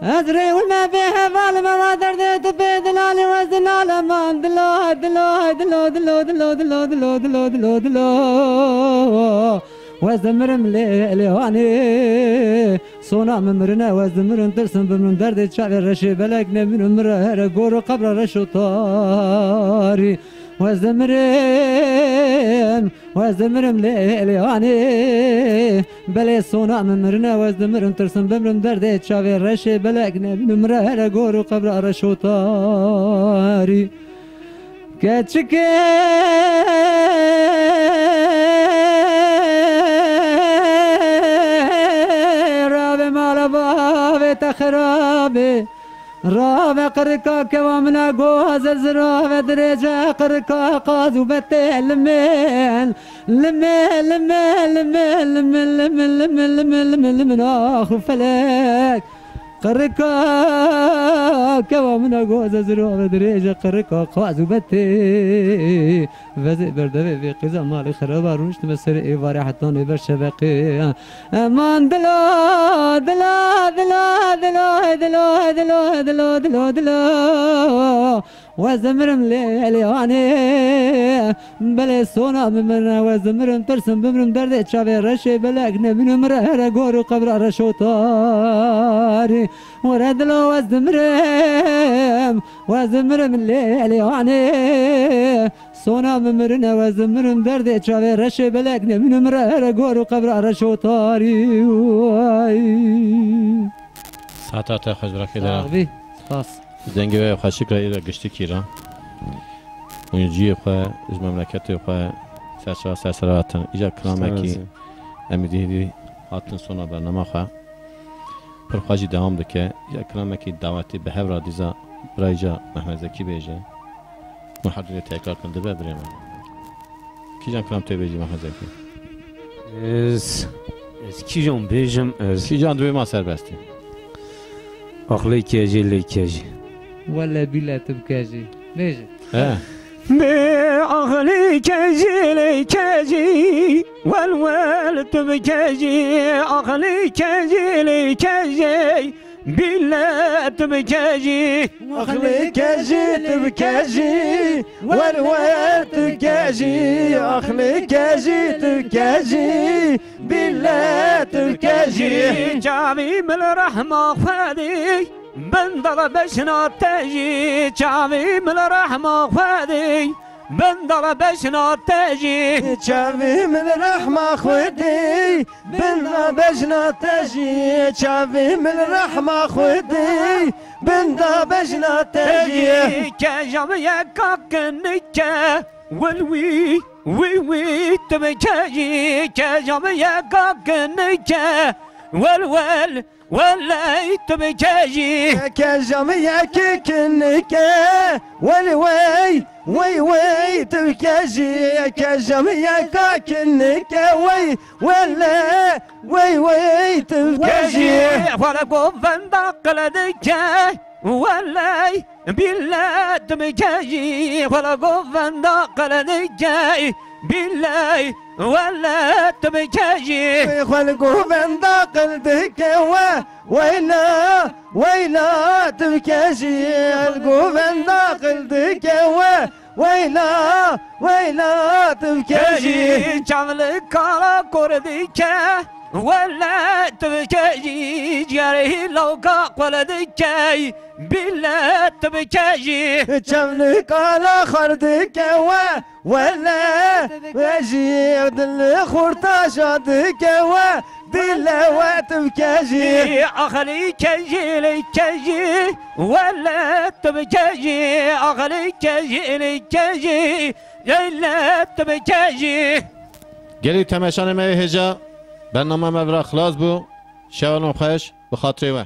ادري والما بها فالم ما درد تبيد لالي وزن المان دلو دلو دلو دلو دلو دلو دلو دلو دلو دلو وزمرم ليواني صونا ممرنا وزمرن ترسم بمن درد شعر رشي بلك نبن مره غور قبر رشو طاري وزمرم ليواني بلي صونا ممرنا وزمرن ترسم بمن درد شعر رشي بلك نبن مره غور قبر رشو طاري كاتشكي تخرابي رابع قرقا كوامنا قوز الزرابة درجة قرقا قازو بتي لمن لمن لمن لمن لمن لمن لمن لمن لمن آخر فلك قرقا كوامنا قوز الزرابة درجة قرقا قازو بتي وزي بردوي في قزا مالي خرابا رونشت مسر ايواري حتى نبر شبقي امان دلو دلو دلو دلو دلو دلو دلو دلو دلو وزمرم ليواني بلي صونا بمرنا وزمرم ترسم بمرم درد شابي رشي بلاك نبنو مرهر غورو قبر رشو طاري وردلو وزمرم ليواني صونا بمرنا وزمرم درد شابي رشي بلاك نبنو مرهر غورو قبر رشو طاري
ساعتا خوش براكي دارا
صاحبي خاص
دنگی و خشک را ایرا گشتی کیرا اونجی خواه از مملکت خواه سرسراتن ایجا کلامه کی امیدی هاتن سونا برنامه خواه پر خواهی دوام دکه ایجا کلامه کی دعوتی به هفرا دیزا برای جا محمد زکی بیجه محضر تکرار کنده ببریم کی جان کلام توی بیجی محمد زکی
از کی جان بیجم از
کی جان دوی ما سربستی
اخلی کجی لیکجی
ولا بلا تبكاجي ليش
بأخلي كجي ليكجي والوال تبكجي أخلي كجي ليكجي بلا تبكجي
أخلي كجي تبكجي والوال تبكجي أخلي كجي تبكجي بلا تبكجي
جابي من الرحمة فادي بندر بشنا تجي جابي من الرحمة فادي بندر بشنا تجي
جابي من الرحمة خودي بندر بشنا تجي جابي من الرحمة خودي بندر بشنا تجي
كجابي كاكنك والوي وي وي تبكي كجابي كاكنك والوال ولا تبكي
كجميع كنك والوي وي وي تبكي كجميع كنك وي ولا وي وي تبكي
ولا قوفن دقلدك ولا بالله تبكي ولا قوفن دقلدك بالله ولا تبكي
خلقوا من داقلتك ويلا ويلا تبكي خلقوا من داقلتك ويلا ويلا تبكي
شغلك على كردك ولا تبكي جاري لو قلدك بالله تبكي
شغلك على خردك ولا واجي دل خرطاشاتك دل وتبكي
أخلي كجي لكجي ولا تبكي أخلي كجي لكجي لا تبكي
گلی تماشان ما هجا برنامه مبرا خلاص بو شوالم خوش بخاطره و